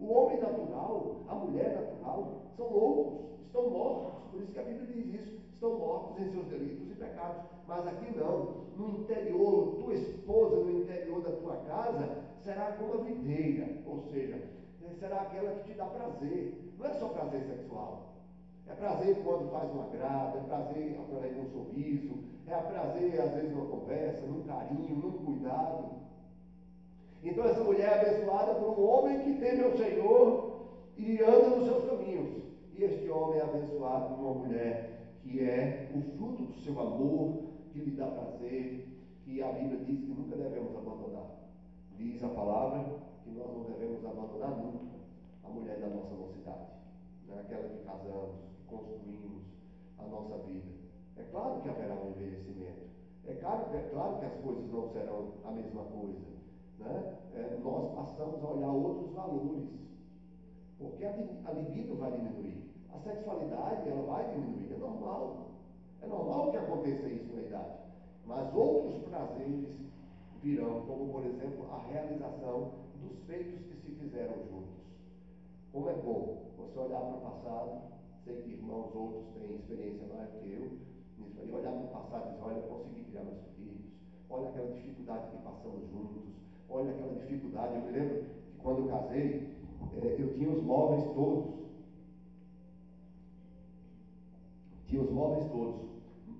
O homem natural, a mulher natural, são loucos, estão mortos. Por isso que a Bíblia diz isso: estão mortos em seus delitos e pecados. Mas aqui não. No interior, tua esposa no interior da tua casa será como a videira, ou seja, será aquela que te dá prazer. Não é só prazer sexual. É prazer quando faz um agrado, é prazer através de um sorriso, é prazer às vezes numa conversa, num carinho, num cuidado. Então essa mulher é abençoada por um homem que teme ao Senhor e anda nos seus caminhos. E este homem é abençoado por uma mulher que é o fruto do seu amor, que lhe dá prazer, que a Bíblia diz que nunca devemos abandonar. Diz a palavra que nós não devemos abandonar nunca a mulher da nossa mocidade, né? Aquela que casamos, que construímos a nossa vida. É claro que haverá um envelhecimento. É claro que as coisas não serão a mesma coisa, né? Nós passamos a olhar outros valores, porque a libido vai diminuir, a sexualidade ela vai diminuir, é normal que aconteça isso na idade, mas outros prazeres virão, como por exemplo a realização dos feitos que se fizeram juntos. Como é bom você olhar para o passado, sei que irmãos outros têm experiência maior que eu nisso aí, olhar para o passado e dizer: olha, eu consegui criar meus filhos, olha aquela dificuldade que passamos juntos, olha aquela dificuldade. Eu me lembro que quando eu casei, eu tinha os móveis todos,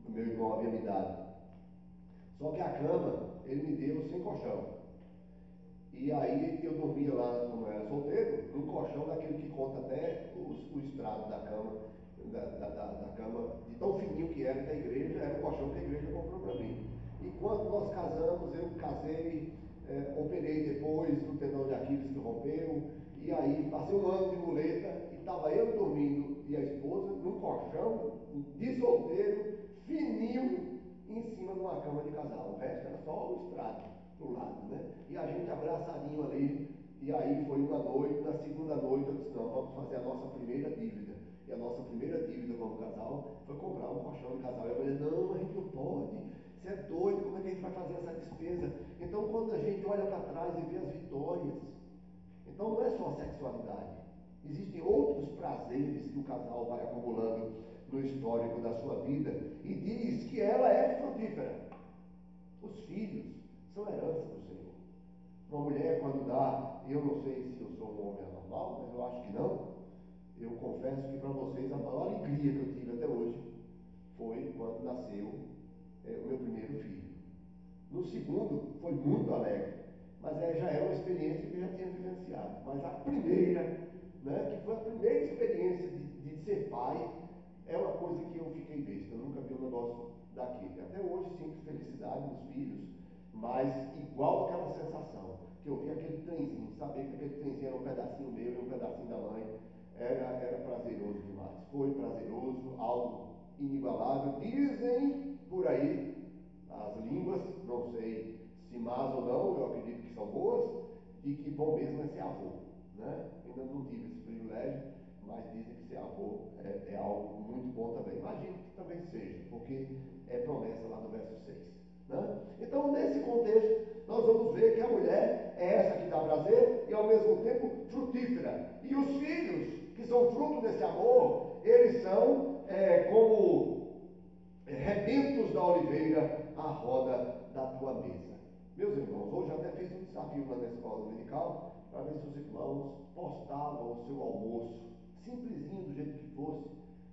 o meu irmão havia me dado, só que a cama ele me deu sem colchão. E aí eu dormia lá, como eu era solteiro, num colchão daquele que conta até o estrado da cama, da cama, de tão fininho que era da igreja, era o colchão que a igreja comprou para mim. E quando nós casamos, eu casei, operei depois do tendão de Aquiles que rompeu, e aí passei um ano de muleta, e estava eu dormindo e a esposa num colchão de solteiro, fininho, em cima de uma cama de casal. O resto era só o estrado pro lado, né? E a gente abraçadinho ali, e aí foi uma noite, na segunda noite eu disse: não, vamos fazer a nossa primeira dívida. E a nossa primeira dívida como casal foi comprar um colchão de casal. E a mulher: não, a gente não pode, você é doido, como é que a gente vai fazer essa despesa? Então quando a gente olha para trás e vê as vitórias, então não é só a sexualidade, existem outros prazeres que o casal vai acumulando no histórico da sua vida, e diz que ela é frutífera. Os filhos são herança do Senhor. Uma mulher, quando dá, eu não sei se eu sou um homem anormal, mas eu acho que não. Eu confesso que para vocês a maior alegria que eu tive até hoje foi quando nasceu o meu primeiro filho. No segundo, foi muito alegre, mas já era uma experiência que eu já tinha vivenciado. Mas a primeira, né, que foi a primeira experiência de ser pai, é uma coisa que eu fiquei besta. Eu nunca vi um negócio daquele. Até hoje sinto felicidade nos filhos, mas igual aquela sensação que eu vi aquele trenzinho, saber que aquele trenzinho era um pedacinho meu e um pedacinho da mãe, era prazeroso demais. Foi prazeroso, algo inigualável. Dizem por aí as línguas, não sei se más ou não, eu acredito que são boas, de que bom mesmo é ser avô, né? Ainda não tive esse privilégio, mas dizem que ser avô é algo muito bom também. Imagino que também seja, porque é promessa lá no verso 6. Né? Então, nesse contexto, nós vamos ver que a mulher é essa que dá prazer e, ao mesmo tempo, frutífera. E os filhos, que são fruto desse amor, eles são como rebentos da oliveira à roda da tua mesa. Meus irmãos, hoje até fiz um desafio lá na escola dominical para ver se os irmãos postavam o seu almoço, simplesinho do jeito que fosse,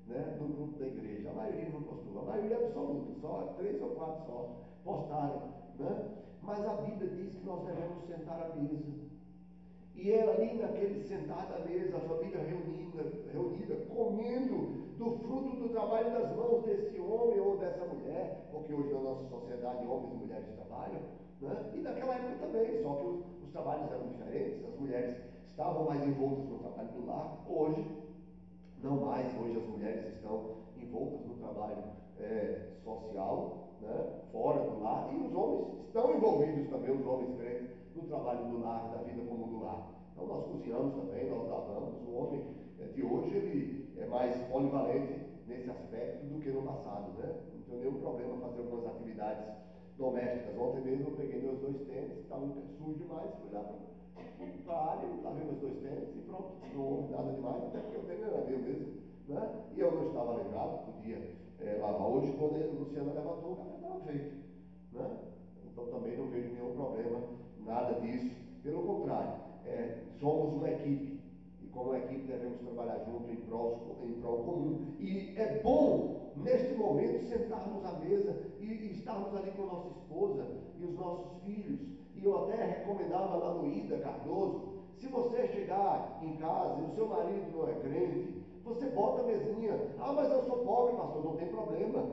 né, no grupo da igreja. A maioria não postou, a maioria absoluta, só 3 ou 4 só postaram, né? Mas a Bíblia diz que nós devemos sentar à mesa. E é ali naquele sentar da mesa, a família reunida, comendo do fruto do trabalho das mãos desse homem ou dessa mulher, porque hoje na nossa sociedade homens e mulheres trabalham, né? E naquela época também, só que os trabalhos eram diferentes, as mulheres estavam mais envoltas no trabalho do lar. Hoje, não mais, hoje as mulheres estão envoltas no trabalho social, né, fora do lar, e os homens estão envolvidos também, os homens crentes, no trabalho do lar, da vida comum do lar. Então nós cozinhamos também, nós lavamos. O homem de hoje, ele é mais polivalente nesse aspecto do que no passado, né? Não tem nenhum problema fazer algumas atividades domésticas. Ontem mesmo eu peguei meus 2 tênis, que estavam sujos demais, fui lá para a área, lavei meus 2 tênis e pronto. Não houve nada demais, até porque o tênis era meu mesmo. Né? E eu não estava aleijado, podia lavar. Hoje, quando a Luciana levantou, o café estava feito. Né? Então também não vejo nenhum problema, nada disso. Pelo contrário, somos uma equipe. E como equipe devemos trabalhar junto em prol comum. E é bom, neste momento, sentarmos à mesa e estarmos ali com a nossa esposa e os nossos filhos. E eu até recomendava lá no Ida Cardoso, se você chegar em casa e o seu marido não é crente, você bota a mesinha. Ah, mas eu sou pobre, pastor, não tem problema.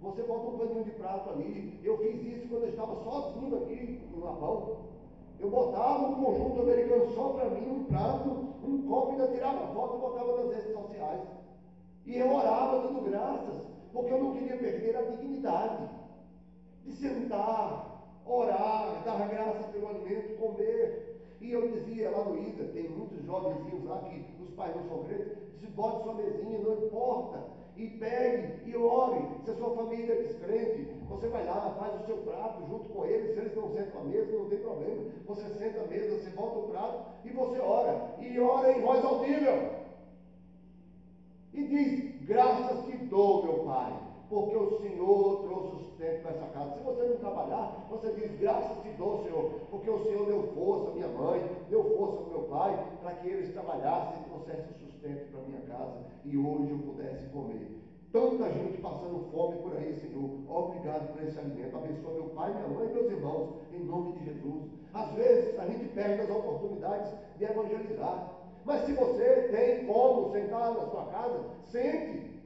Você bota um paninho de prato ali. Eu fiz isso quando eu estava sozinho aqui em Lapão. Eu botava um conjunto americano só para mim, um prato, um copo, ainda tirava foto e botava nas redes sociais. E eu orava dando graças, porque eu não queria perder a dignidade de sentar, orar, dar graças pelo alimento, comer. E eu dizia lá no Ida, tem muitos jovenzinhos lá que os pais não são crentes, disse, bote sua mesinha, não importa. E pegue e ore. Se a sua família é descrente, você vai lá, faz o seu prato junto com eles. Se eles não sentam à mesa, não tem problema. Você senta à mesa, você bota o prato e você ora. E ora em voz audível. E diz, graças te dou, meu Pai, porque o Senhor trouxe sustento para essa casa. Se você não trabalhar, você diz, graças te dou, Senhor, porque o Senhor deu força à minha mãe, deu força ao meu pai, para que eles trabalhassem e trouxessem o sustento para a minha casa, e hoje eu pudesse comer. Tanta gente passando fome por aí, Senhor. Obrigado por esse alimento. Abençoa meu pai, minha mãe e meus irmãos, em nome de Jesus. Às vezes a gente perde as oportunidades de evangelizar. Mas se você tem como sentar na sua casa, sente,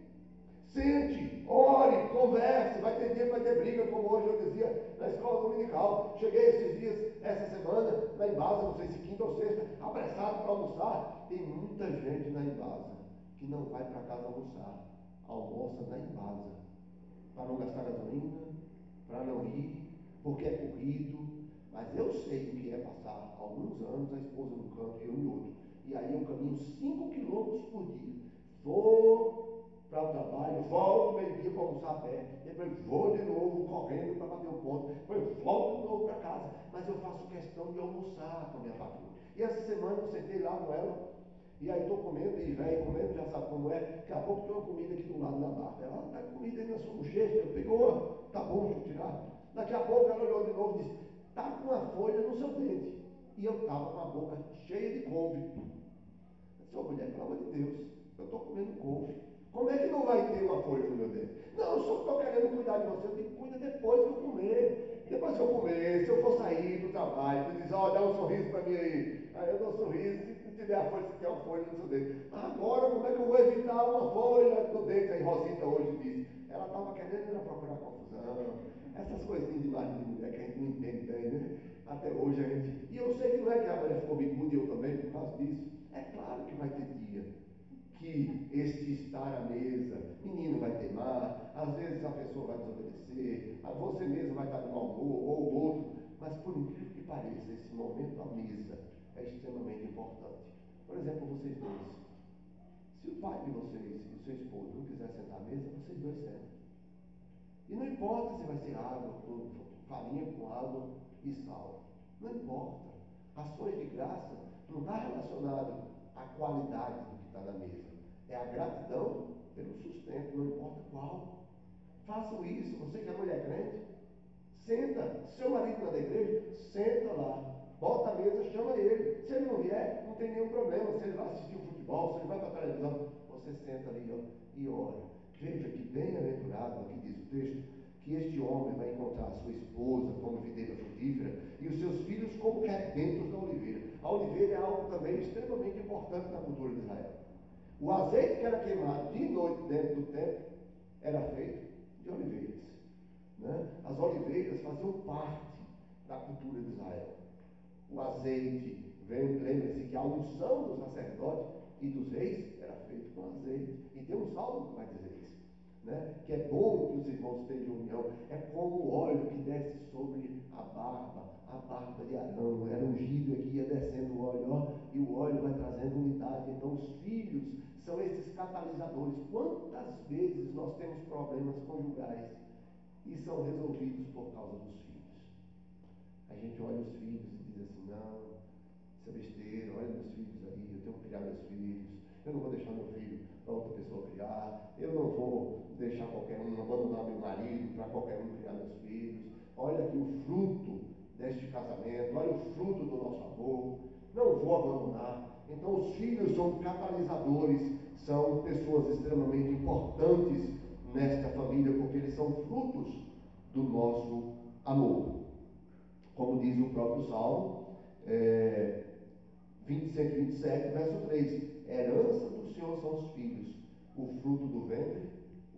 ore, converse. Vai ter dia que vai ter briga, como hoje eu dizia na escola dominical. Cheguei esses dias, essa semana, na Embasa, não sei se quinta ou sexta, apressado para almoçar. Tem muita gente na Embasa que não vai para casa almoçar, almoça na Embasa, para não gastar gasolina, para não ir, porque é corrido. Mas eu sei o que é passar alguns anos a esposa num canto e eu em outro. E aí eu caminho 5 quilômetros por dia. Vou para o trabalho, volto meio-dia para almoçar a pé, depois vou de novo correndo para bater o ponto, depois volto de novo para casa. Mas eu faço questão de almoçar com a minha patroa. E essa semana eu sentei lá com ela, e aí estou comendo, e velho comendo, já sabe como é. Daqui a pouco tem uma comida aqui do lado na barba. Ela está comida aí na sua bochecha, eu pegou, tá bom, deixa eu tirar. Daqui a pouco ela olhou de novo e disse, está com uma folha no seu dente. E eu estava com a boca cheia de couve. Eu disse, ô mulher, pelo amor de Deus, eu estou comendo couve. Como é que não vai ter uma folha no meu dente? Não, eu só estou querendo cuidar de você. Eu digo, cuida depois que eu comer. Depois que eu comer, se eu for sair do trabalho, tu diz, ó, dá um sorriso para mim aí. Aí eu dou um sorriso, se tiver a folha, se tiver uma folha no seu dente. Agora, como é que eu vou evitar uma folha no dente? Aí Rosita hoje disse, ela estava querendo ir procurar confusão. Essas coisinhas de marido e mulher que a gente não entende bem, né? Até hoje a gente... E eu sei que não é que a mulher ficou bicuda e eu também por causa disso. É claro que vai ter dia que este estar à mesa, menino vai teimar, às vezes a pessoa vai desobedecer, você mesmo vai estar de mau humor, ou o outro, mas por incrível que pareça, esse momento à mesa é extremamente importante. Por exemplo, vocês dois, se o pai de vocês e o seu esposo não quiser sentar à mesa, vocês dois sentam. E não importa se vai ser água, com farinha com água e sal, não importa. Ações de graça não está relacionado à qualidade do que está na mesa. É a gratidão pelo sustento, não importa qual. Façam isso, você que é mulher crente, senta. Seu marido não é da igreja, senta lá. Bota a mesa, chama ele. Se ele não vier, não tem nenhum problema. Se ele vai assistir o futebol, se ele vai para a televisão, você senta ali, ó, e ora. Veja que bem-aventurado, aqui diz o texto, que este homem vai encontrar a sua esposa como videira frutífera e os seus filhos como rebentos da oliveira. A oliveira é algo também extremamente importante na cultura de Israel. O azeite que era queimado de noite dentro do templo era feito de oliveiras. Né? As oliveiras faziam parte da cultura de Israel. O azeite, lembre-se que a unção do sacerdote e dos reis era feito com azeite. E tem um salmo que vai dizer isso. Né? Que é bom que os irmãos estejam em união. É como o óleo que desce sobre a barba de Arão. Era ungido aqui, ia descendo o óleo, ó, e o óleo vai trazendo unidade. Então os filhos são esses catalisadores. Quantas vezes nós temos problemas conjugais e são resolvidos por causa dos filhos. A gente olha os filhos e diz assim, não, isso é besteira, olha meus filhos aí, eu tenho que criar meus filhos, eu não vou deixar meu filho para outra pessoa criar, eu não vou deixar qualquer um, abandonar meu marido para qualquer um criar meus filhos. Olha aqui o fruto deste casamento, olha o fruto do nosso amor, não vou abandonar. Então os filhos são catalisadores, são pessoas extremamente importantes nesta família, porque eles são frutos do nosso amor. Como diz o próprio Salmo, 127, verso 3, herança do Senhor são os filhos, o fruto do ventre,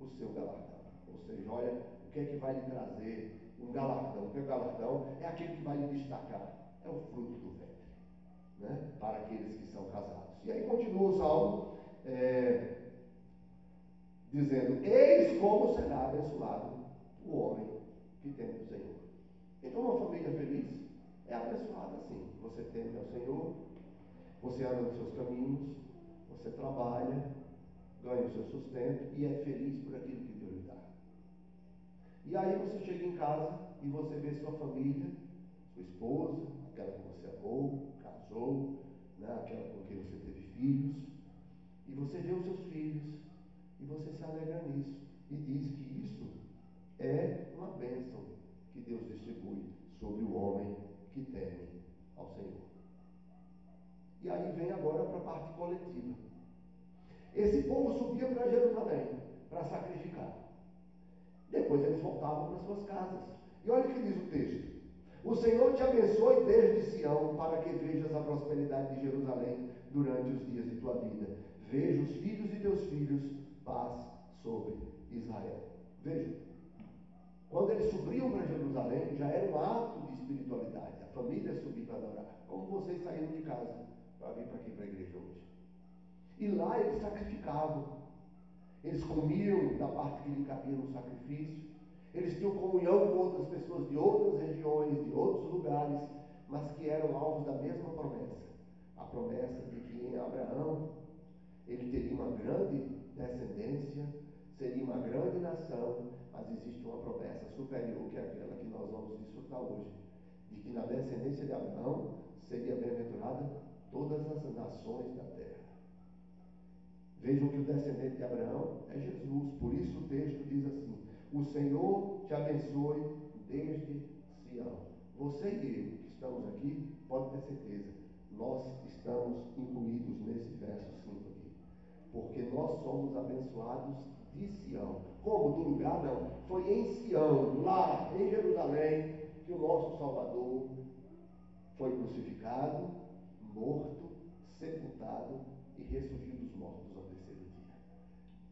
o seu galardão. Ou seja, olha, o que é que vai lhe trazer um galardão? O que é o galardão? É aquilo que vai lhe destacar, é o fruto do ventre, né? Para aqueles que são casados. E aí continua o Salmo, dizendo, eis como será abençoado o homem que teme o Senhor. Então uma família feliz é abençoada assim. Você teme ao Senhor, você anda nos seus caminhos, você trabalha, ganha o seu sustento e é feliz por aquilo que Deus lhe dá. E aí você chega em casa e você vê sua família, sua esposa, aquela que você amou, casou, né, aquela com quem você teve filhos, e você vê os seus filhos e você se alegra nisso e diz que isso é uma bênção que Deus distribui sobre o homem que teme ao Senhor. E aí vem agora para a parte coletiva. Esse povo subia para Jerusalém para sacrificar. Depois eles voltavam para suas casas. E olha o que diz o texto. O Senhor te abençoe desde Sião, para que vejas a prosperidade de Jerusalém durante os dias de tua vida. Veja os filhos de teus filhos, paz sobre Israel. Vejam, quando eles subiam para Jerusalém, já era um ato de espiritualidade. A família subia para adorar. Como vocês saíram de casa para vir para aqui para a igreja hoje. E lá eles sacrificavam. Eles comiam da parte que lhe cabia no sacrifício. Eles tinham comunhão com outras pessoas de outras regiões, de outros lugares, mas que eram alvos da mesma promessa. A promessa de que em Abraão ele teria uma grande descendência, seria uma grande nação, mas existe uma promessa superior, que é aquela que nós vamos desfrutar hoje, de que na descendência de Abraão seria bem-aventurada todas as nações da terra. Vejam que o descendente de Abraão é Jesus. Por isso o texto diz assim: o Senhor te abençoe desde Sião. Você e eu que estamos aqui, pode ter certeza, nós estamos incluídos nesse verso 5 aqui. Porque nós somos abençoados de Sião. Como? Do lugar? Não. Foi em Sião, lá em Jerusalém, que o nosso Salvador foi crucificado, morto, sepultado e ressurgiu dos mortos ao terceiro dia.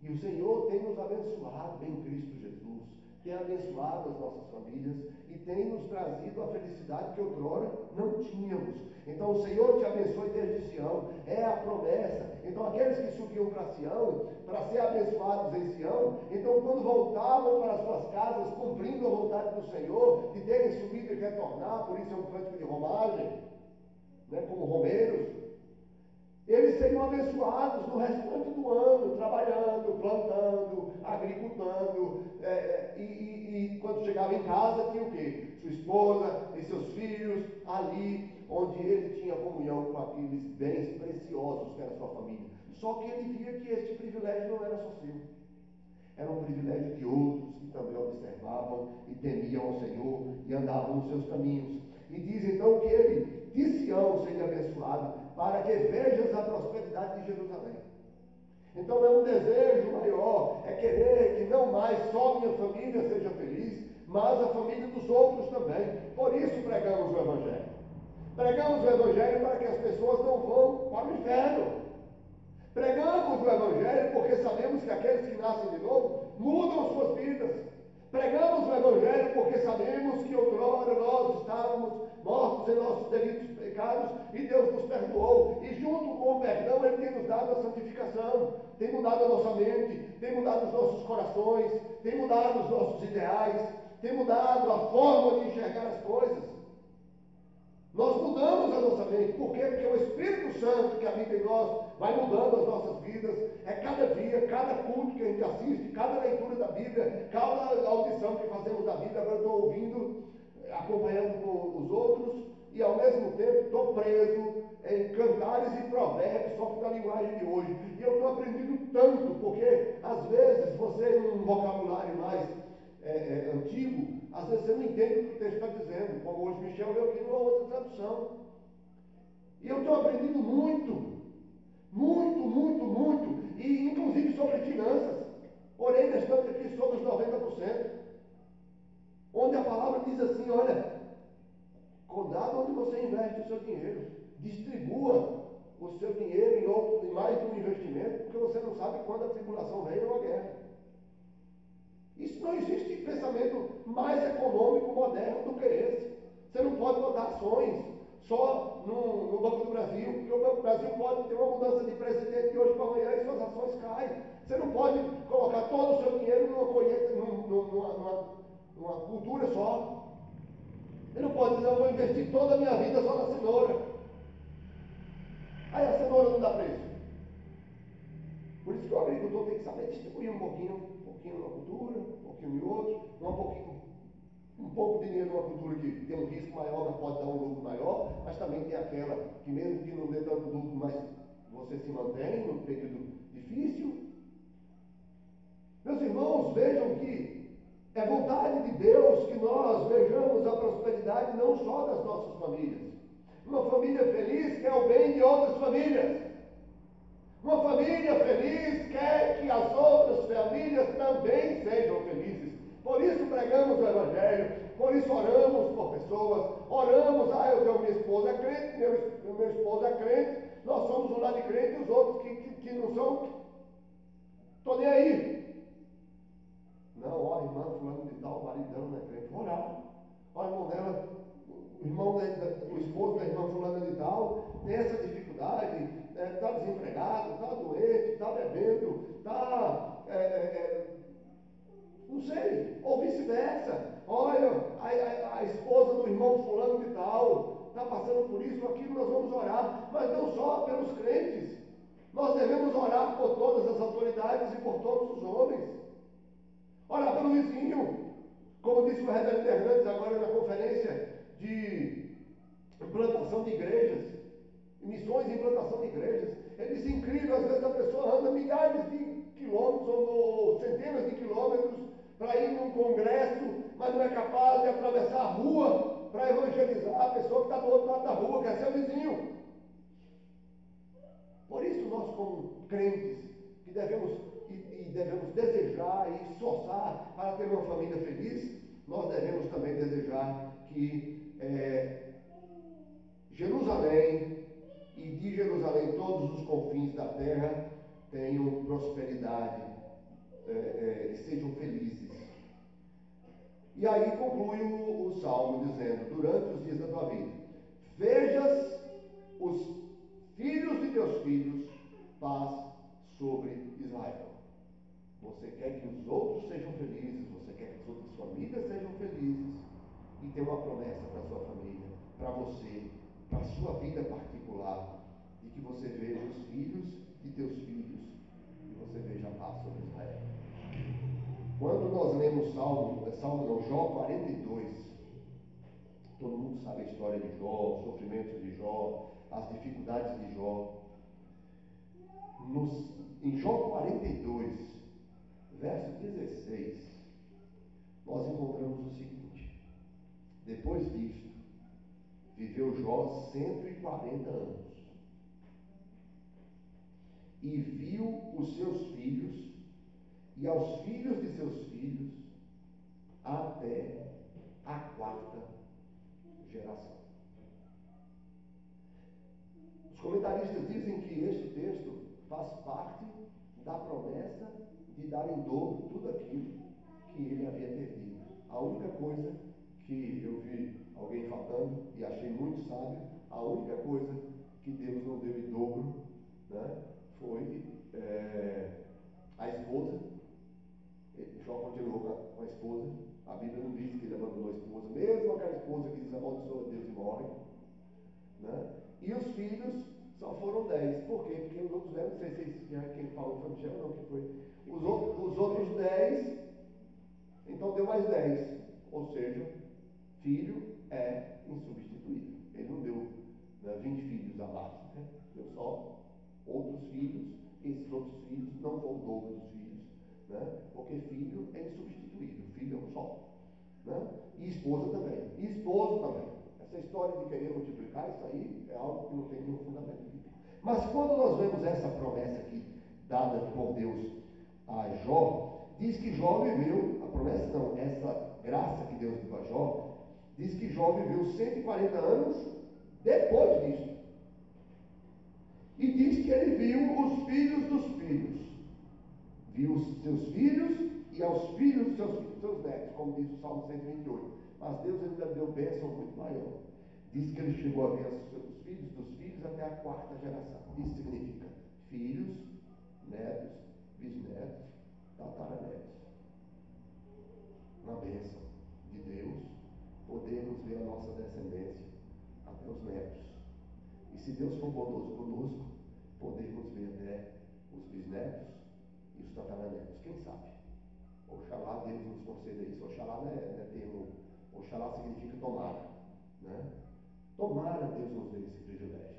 E o Senhor tem nos abençoado em Cristo Jesus, tem abençoado as nossas famílias e tem nos trazido a felicidade que outrora não tínhamos. Então o Senhor te abençoe desde Sião, é a promessa. Então aqueles que subiam para Sião, para ser abençoados em Sião, então quando voltavam para as suas casas, cumprindo a vontade do Senhor, de terem subido e retornar, por isso é um cântico de romagem, né, como romeiros, eles seriam abençoados no restante do ano, trabalhando, plantando, agricultando, e quando chegava em casa tinha o quê? Sua esposa e seus filhos ali, onde ele tinha comunhão com aqueles bens preciosos que era a sua família. Só que ele via que este privilégio não era só seu. Era um privilégio de outros que também observavam e temiam ao Senhor e andavam nos seus caminhos. E diz então que ele, de Sião, seria abençoado, para que vejas a prosperidade de Jerusalém. Então é um desejo maior, é querer que não mais só minha família seja feliz, mas a família dos outros também. Por isso pregamos o Evangelho. Pregamos o Evangelho para que as pessoas não vão para o inferno. Pregamos o Evangelho porque sabemos que aqueles que nascem de novo mudam suas vidas. Pregamos o Evangelho porque sabemos que outrora nós estávamos mortos em nossos delitos e pecados e Deus nos perdoou. E junto com o perdão Ele tem nos dado a santificação, tem mudado a nossa mente, tem mudado os nossos corações, tem mudado os nossos ideais, tem mudado a forma de enxergar as coisas. Nós mudamos a nossa mente. Por quê? Porque o Espírito Santo que habita em nós vai mudando as nossas vidas. É cada dia, cada culto que a gente assiste, cada leitura da Bíblia, cada audição que fazemos da Bíblia. Agora eu estou ouvindo, acompanhando com os outros, e ao mesmo tempo estou preso em cantares e provérbios, só que na linguagem de hoje. E eu estou aprendendo tanto, porque às vezes você, num vocabulário mais antigo, às vezes você não entende o que o texto está dizendo, como hoje Michel leu aqui numa outra tradução. E eu estou aprendendo muito, muito, muito, muito, e inclusive sobre finanças. Orei bastante aqui sobre os 90%, onde a palavra diz assim: olha, cuidado onde você investe o seu dinheiro, distribua o seu dinheiro em mais de um investimento, porque você não sabe quando a tribulação vem ou a guerra. Isso não existe pensamento mais econômico moderno do que esse. Você não pode botar ações só no Banco do Brasil, porque o Banco do Brasil pode ter uma mudança de presidente de hoje para amanhã e suas ações caem. Você não pode colocar todo o seu dinheiro numa colheita, numa cultura só. Você não pode dizer: eu vou investir toda a minha vida só na cenoura. Aí a cenoura não dá preço. Por isso que o agricultor tem que saber distribuir um pouquinho numa cultura, um pouquinho em outro, um pouco de dinheiro numa cultura que tem um risco maior, mas pode dar um lucro maior, mas também tem aquela que mesmo que não dê tanto lucro, mas você se mantém num período difícil. Meus irmãos, vejam que é vontade de Deus que nós vejamos a prosperidade não só das nossas famílias. Uma família feliz quer o bem de outras famílias. Uma família feliz quer que as outras famílias também sejam felizes. Por isso pregamos o Evangelho, por isso oramos por pessoas, oramos: eu tenho minha esposa é crente, meu esposo é crente, nós somos um lado de crente e os outros que não são, estou nem aí. Não, ó, irmã fulano de tal, o marido dela não é crente, vou orar. Ó, irmão dela, o esposo da irmã fulana de tal tem essa dificuldade, está desempregado, está doente, está bebendo, está, não sei, ou vice-versa. Olha, a esposa do irmão fulano de tal está passando por isso, aquilo, nós vamos orar, mas não só pelos crentes. Nós devemos orar por todas as autoridades e por todos os homens. Orar pelo vizinho, como disse o reverendo Hernandes agora na conferência de implantação de igrejas, missões e implantação de igrejas. Ele disse: incrível, às vezes a pessoa anda milhares de quilômetros ou centenas de quilômetros para ir num congresso, mas não é capaz de atravessar a rua para evangelizar a pessoa que está do outro lado da rua, que é seu vizinho. Por isso nós, como crentes, que devemos desejar e esforçar para ter uma família feliz, nós devemos também desejar que Jerusalém e de Jerusalém todos os confins da terra tenham prosperidade e sejam felizes. E aí conclui o Salmo dizendo: durante os dias da tua vida, vejas os filhos de teus filhos, paz sobre Israel. Você quer que os outros sejam felizes, você quer que as outras famílias sejam felizes, e tem uma promessa para a sua família, para você, para a sua vida particular, de que você veja os filhos de teus filhos e você veja a paz sobre Israel. Quando nós lemos Jó 42, todo mundo sabe a história de Jó, os sofrimentos de Jó, as dificuldades de Jó. Em Jó 42, verso 16, nós encontramos o seguinte: depois disto, viveu Jó 140 anos, e viu os seus filhos, e aos filhos de seus filhos, até a quarta geração. Os comentaristas dizem que este texto faz parte da promessa de dar em dobro tudo aquilo que ele havia perdido. A única coisa que eu vi alguém falando e achei muito sábio, a única coisa que Deus não deu em dobro, né, foi a esposa. Jó continuou com a esposa. A Bíblia não diz que ele abandonou a esposa, mesmo aquela esposa que diz amaldiçoa Deus e morre, né? E os filhos são foram 10. Por quê? Porque os outros 10, não sei se quem falou foi Michel, não, que foi. Os outros 10, então deu mais 10. Ou seja, filho é insubstituível. Ele não deu 20 filhos a mais, né? Deu só outros filhos. Esses outros filhos não foram o dobro dos filhos, né? Porque filho é insubstituível. Filho é um só. Né? E esposa também. E esposo também. Essa história de querer multiplicar, isso aí é algo que não tem nenhum fundamento bíblico. Mas quando nós vemos essa promessa aqui, dada por Deus a Jó, diz que Jó viveu, a promessa não, essa graça que Deus deu a Jó, diz que Jó viveu 140 anos depois disso. E diz que ele viu os filhos dos filhos. Viu os seus filhos e aos filhos dos seus netos, como diz o Salmo 128. Mas Deus ainda deu bênção muito maior. Diz que ele chegou a ver os filhos dos filhos até a quarta geração. Isso significa filhos, netos, bisnetos, tataranetos. Uma bênção de Deus, podemos ver a nossa descendência até os netos. E se Deus for bondoso conosco, podemos ver até os bisnetos e os tataranetos. Quem sabe? Oxalá Deus nos conceda isso. Oxalá não é termo. Oxalá significa tomara. Né? Tomara Deus nos dê esse privilégio.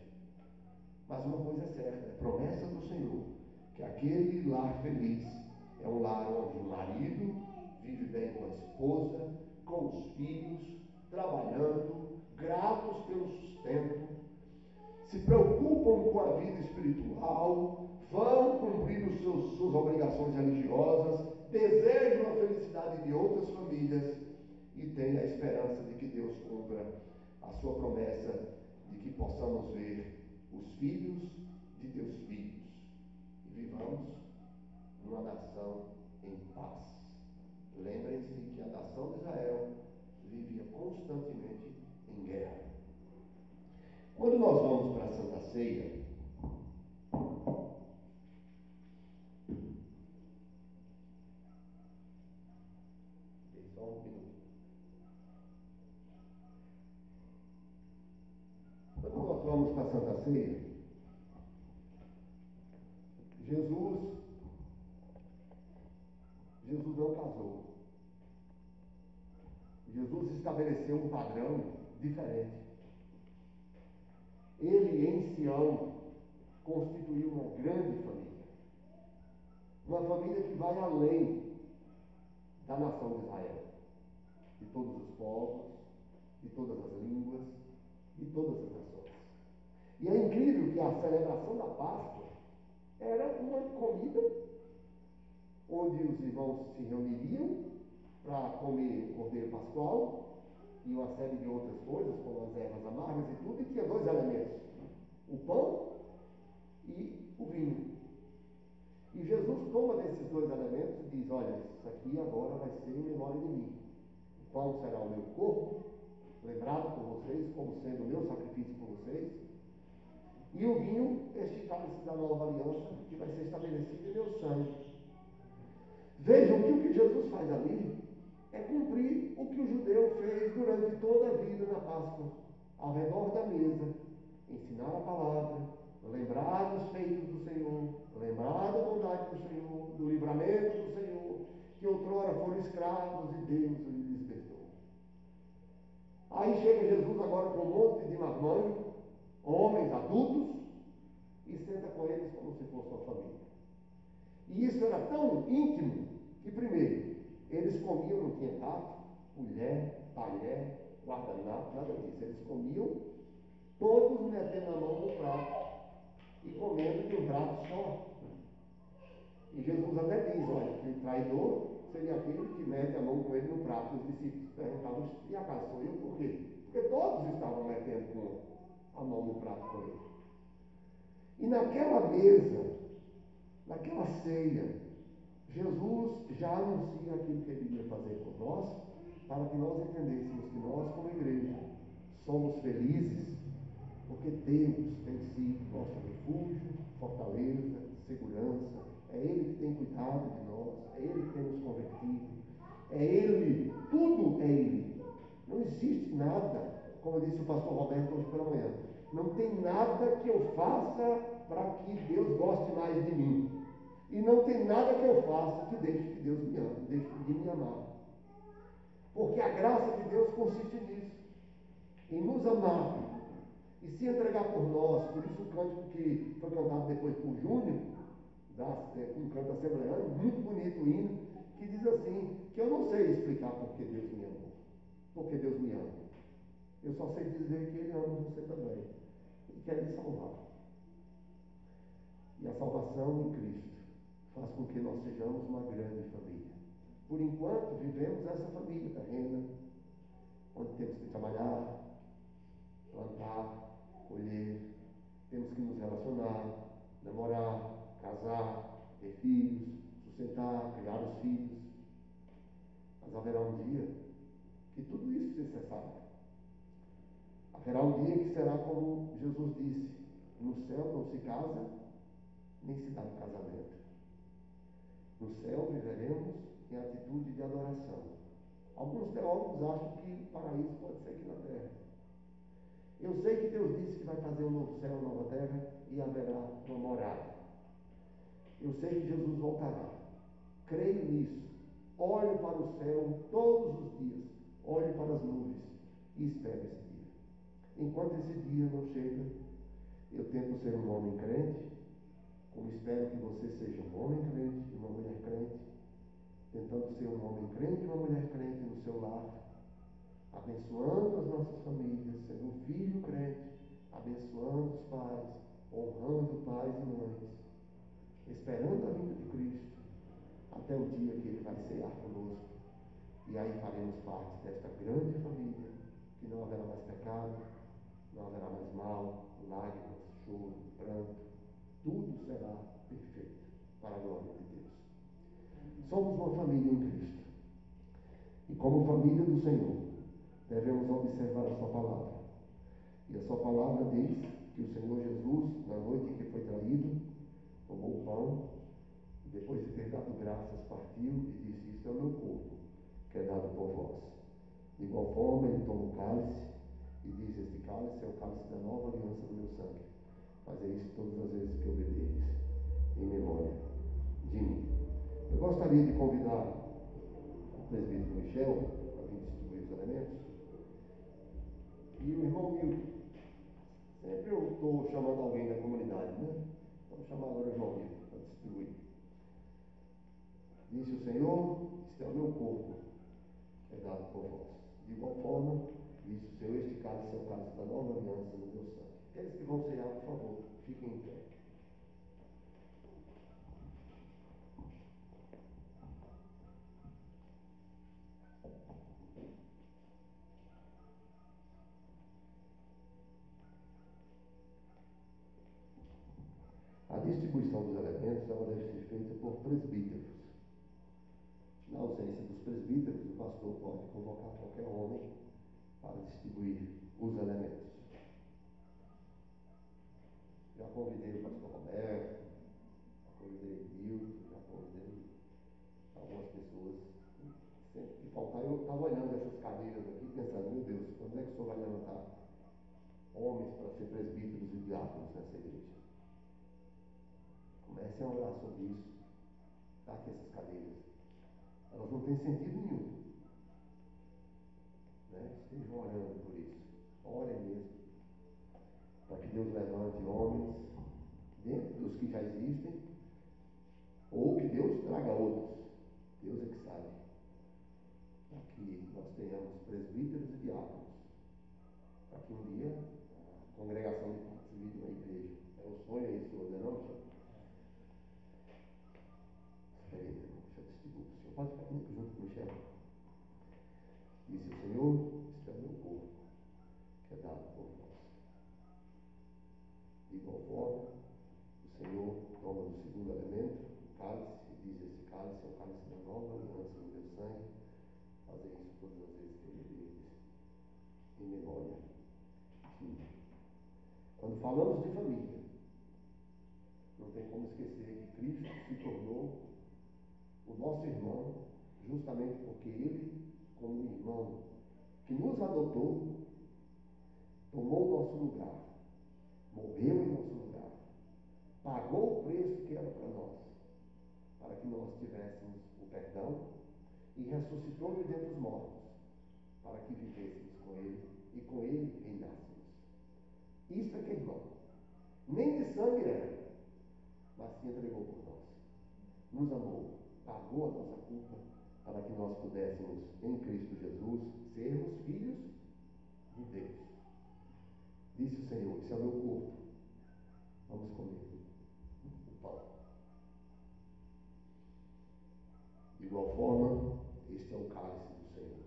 Mas uma coisa é certa, é promessa do Senhor, que aquele lar feliz é um lar onde o marido vive bem com a esposa, com os filhos, trabalhando, gratos pelo sustento, se preocupam com a vida espiritual, vão cumprir suas obrigações religiosas, desejam a felicidade de outras famílias e têm a esperança de que Deus cumpra a sua promessa de que possamos ver os filhos de teus filhos e vivamos numa nação em paz. Lembrem-se que a nação de Israel vivia constantemente em guerra. Quando nós vamos para a Santa Ceia, só um minuto. Quando nós vamos para a Santa Ceia, Jesus não casou. Jesus estabeleceu um padrão diferente. Ele, em Sião, constituiu uma grande família. Uma família que vai além da nação de Israel. De todos os povos, de todas as línguas, de todas as nações. E é incrível que a celebração da Páscoa era uma comida onde os irmãos se reuniriam para comer o cordeiro pascual e uma série de outras coisas, como as ervas amargas e tudo, e tinha dois elementos, o pão e o vinho. E Jesus toma desses dois elementos e diz, olha, isso aqui agora vai ser em memória de mim. O pão será o meu corpo, lembrado por vocês, como sendo o meu sacrifício por vocês. E o vinho, este cálice da nova aliança, que vai ser estabelecido em meu sangue. Vejam que o que Jesus faz ali é cumprir o que o judeu fez durante toda a vida na Páscoa, ao redor da mesa, ensinar a palavra, lembrar dos feitos do Senhor, lembrar da bondade do Senhor, do livramento do Senhor, que outrora foram escravos e Deus lhes libertou. Aí chega Jesus agora com um monte de marmanjo, homens adultos, e senta com eles como se fosse uma família. E isso era tão íntimo que, primeiro, eles comiam, não tinha prato, colher, talher, guardanapo, nada disso. Eles comiam, todos metendo a mão no prato e comendo de um prato só. E Jesus até diz, olha, que o traidor seria aquele que mete a mão com ele no prato. Os discípulos perguntavam, e acaso sou eu? Por quê? Porque todos estavam metendo com a mão no prato com ele. E naquela mesa, naquela ceia, Jesus já anuncia aquilo que ele iria fazer por nós, para que nós entendêssemos que nós, como igreja, somos felizes, porque Deus tem sido nosso refúgio, fortaleza, segurança. É Ele que tem cuidado de nós, é Ele que tem nos convertido, é Ele, tudo é Ele. Não existe nada, como disse o pastor Roberto hoje pela manhã, Não tem nada que eu faça para que Deus goste mais de mim. E não tem nada que eu faça que deixe que Deus me ame, deixe de me amar. Porque a graça de Deus consiste nisso, em nos amar e se entregar por nós. Por isso o cântico que foi cantado depois por Júnior, um canto assembleano, muito bonito o hino, que diz assim, que eu não sei explicar porque Deus me amou, porque Deus me ama. Eu só sei dizer que Ele ama você também e quer lhe salvar. E a salvação em Cristo faz com que nós sejamos uma grande família. Por enquanto, vivemos essa família terrena, onde temos que trabalhar, plantar, colher, temos que nos relacionar, namorar, casar, ter filhos, sustentar, criar os filhos. Mas haverá um dia que tudo isso se cessará. Haverá um dia que será como Jesus disse: no céu não se casa, nem se dá em casamento. No céu viveremos em atitude de adoração. Alguns teólogos acham que o paraíso pode ser aqui na terra. Eu sei que Deus disse que vai fazer um novo céu, uma nova terra, e haverá uma morada. Eu sei que Jesus voltará. Creio nisso. Olho para o céu todos os dias. Olho para as nuvens e espero esse dia. Enquanto esse dia não chega, eu tento ser um homem crente, como espero que você seja um homem crente e uma mulher crente, tentando ser um homem crente e uma mulher crente no seu lar, abençoando as nossas famílias, sendo um filho crente, abençoando os pais, honrando pais e mães, esperando a vinda de Cristo, até o dia que Ele vai cear conosco. E aí faremos parte desta grande família, que não haverá mais pecado, não haverá mais mal, lágrimas, choro, pranto. Tudo será perfeito, para a glória de Deus. Somos uma família em Cristo. E como família do Senhor, devemos observar a sua palavra. E a sua palavra diz que o Senhor Jesus, na noite em que foi traído, tomou o pão, e depois de ter dado graças, partiu e disse: isto é o meu corpo, que é dado por vós. De igual forma, ele toma o cálice e diz: este cálice é o cálice da nova aliança no meu sangue. Fazer isso todas as vezes que eu beberdes, em memória de mim. Eu gostaria de convidar o presbítero Michel para vir distribuir os elementos. E o irmão Milton. Sempre eu estou chamando alguém da comunidade, né? Vamos chamar agora o irmão Milton para distribuir. Disse o Senhor: este é o meu corpo, que é dado por vós. De igual forma, disse o Senhor: este cálice é o cálice da nova aliança no meu sangue. Aqueles que vão cear, por favor, fiquem em pé. A distribuição dos elementos, ela deve ser feita por presbíteros. Na ausência dos presbíteros, o pastor pode convocar qualquer homem para distribuir os elementos. Já convidei o pastor Roberto, já convidei Milton, já convidei algumas pessoas. Sempre que faltar, eu estava olhando essas cadeiras aqui, pensando: meu Deus, quando é que o senhor vai levantar homens para ser presbíteros e diáconos nessa igreja? Comecem a orar sobre isso. Está aqui essas cadeiras. Elas não têm sentido nenhum. Né? Estejam orando por isso. Orem mesmo. Para que Deus levante homens, dentre dos que já existem, ou que Deus traga outros. Deus é que sabe. Para que nós tenhamos presbíteros e diáconos. Para que um dia a congregação de partes vire uma igreja. É um sonho aí, senhor, não é não, Michel? Espera aí, meu irmão, deixa eu distribuir para o senhor. Pode ficar aqui junto com o Michel. Disse o Senhor: este é o meu corpo, que é dado por vós. De igual forma, o Senhor toma do segundo elemento, o cálice, e diz: este cálice é o cálice da nova aliança no meu sangue. Fazer isso todas as vezes que eu beberdes, em memória de mim. Quando falamos de família, não tem como esquecer que Cristo se tornou o nosso irmão, justamente porque Ele, como irmão que nos adotou, tomou o nosso lugar morreu em nosso lugar, pagou o preço que era para nós, para que nós tivéssemos o perdão, e ressuscitou de dentre os mortos, para que vivêssemos com Ele e com Ele reinássemos. Isto é que é irmão. Nem de sangue era, mas se entregou por nós. Nos amou, pagou a nossa culpa, para que nós pudéssemos, em Cristo Jesus, sermos filhos de Deus. Disse o Senhor: esse é o meu corpo. Vamos comer o pão. De igual forma, este é o cálice do Senhor.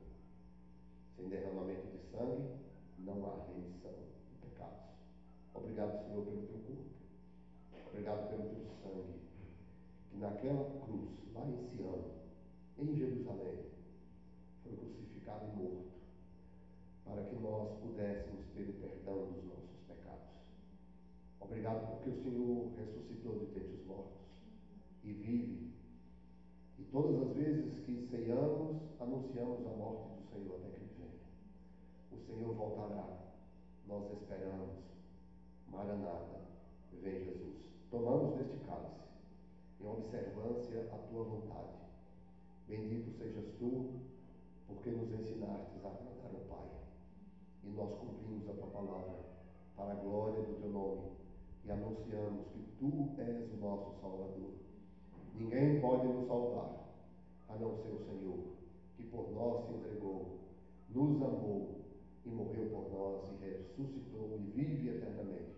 Sem derramamento de sangue, não há remissão de pecados. Obrigado, Senhor, pelo teu corpo. Obrigado pelo teu sangue, que naquela cruz, lá em Sião, em Jerusalém, foi crucificado e morto, para que nós pudéssemos ter o perdão dos nossos pecados. Obrigado porque o Senhor ressuscitou de dentre os mortos e vive. E todas as vezes que ceiamos, anunciamos a morte do Senhor até que Ele venha. O Senhor voltará. Nós esperamos. Maranata, vem Jesus. Tomamos deste cálice, em observância à tua vontade. Bendito sejas tu, porque nos ensinastes a agradar ao Pai. E nós cumprimos a tua palavra, para a glória do teu nome, e anunciamos que tu és o nosso Salvador. Ninguém pode nos salvar, a não ser o Senhor, que por nós se entregou, nos amou e morreu por nós e ressuscitou e vive eternamente.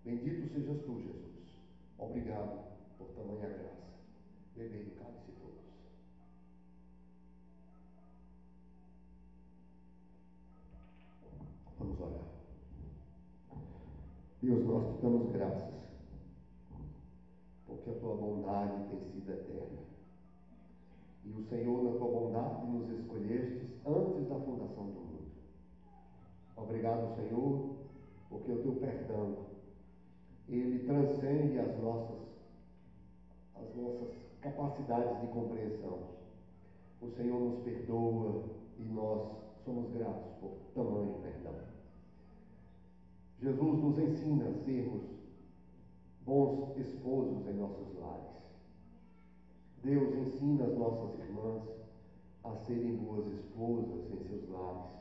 Bendito sejas tu, Jesus. Obrigado por tamanha graça. Bebei do cálice todos. Vamos orar. Deus, nós te damos graças, porque a tua bondade tem sido eterna. E o Senhor, na tua bondade, nos escolhestes antes da fundação do mundo. Obrigado, Senhor, porque o teu perdão, ele transcende as nossas capacidades de compreensão. O Senhor nos perdoa e nós somos gratos por tamanho perdão. Jesus nos ensina a sermos bons esposos em nossos lares. Deus ensina as nossas irmãs a serem boas esposas em seus lares.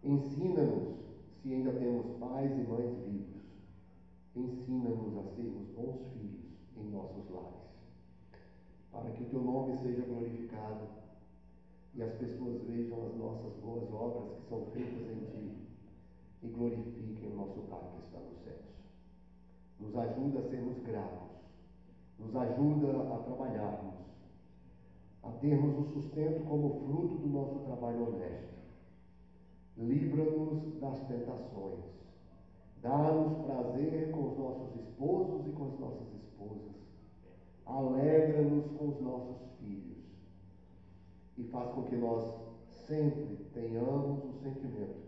Ensina-nos, se ainda temos pais e mães vivos, ensina-nos a sermos bons filhos em nossos lares, para que o teu nome seja glorificado e as pessoas vejam as nossas boas obras que são feitas em ti e glorifiquem o nosso Pai que está nos céus. Nos ajuda a sermos gratos, nos ajuda a trabalharmos, a termos o sustento como fruto do nosso trabalho honesto. Livra-nos das tentações. Dá-nos prazer com os nossos esposos e com as nossas esposas. Alegra-nos com os nossos filhos. E faz com que nós sempre tenhamos o sentimento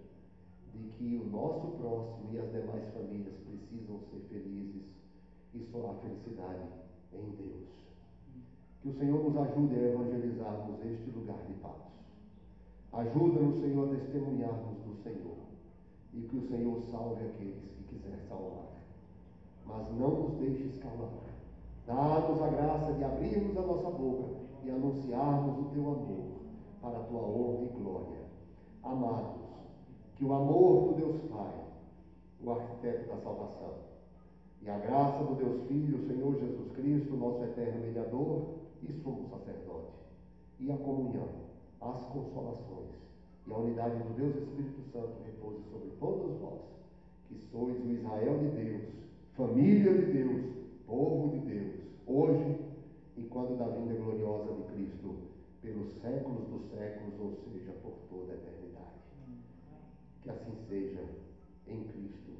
de que o nosso próximo e as demais famílias precisam ser felizes e só há felicidade em Deus. Que o Senhor nos ajude a evangelizarmos este lugar de paz. Ajuda-nos, Senhor, a testemunharmos do Senhor. E que o Senhor salve aqueles que quiser salvar. Mas não nos deixes calar. Dá-nos a graça de abrirmos a nossa boca e anunciarmos o teu amor para a tua honra e glória. Amados, que o amor do Deus Pai, o arquiteto da salvação, e a graça do Deus Filho, o Senhor Jesus Cristo, nosso eterno mediador e sumo sacerdote, e a comunhão, as consolações e a unidade do Deus Espírito Santo repouse sobre todos vós, que sois o Israel de Deus, família de Deus, povo de Deus, hoje e quando da vinda gloriosa de Cristo, pelos séculos dos séculos, ou seja, por toda a eternidade. Que assim seja em Cristo.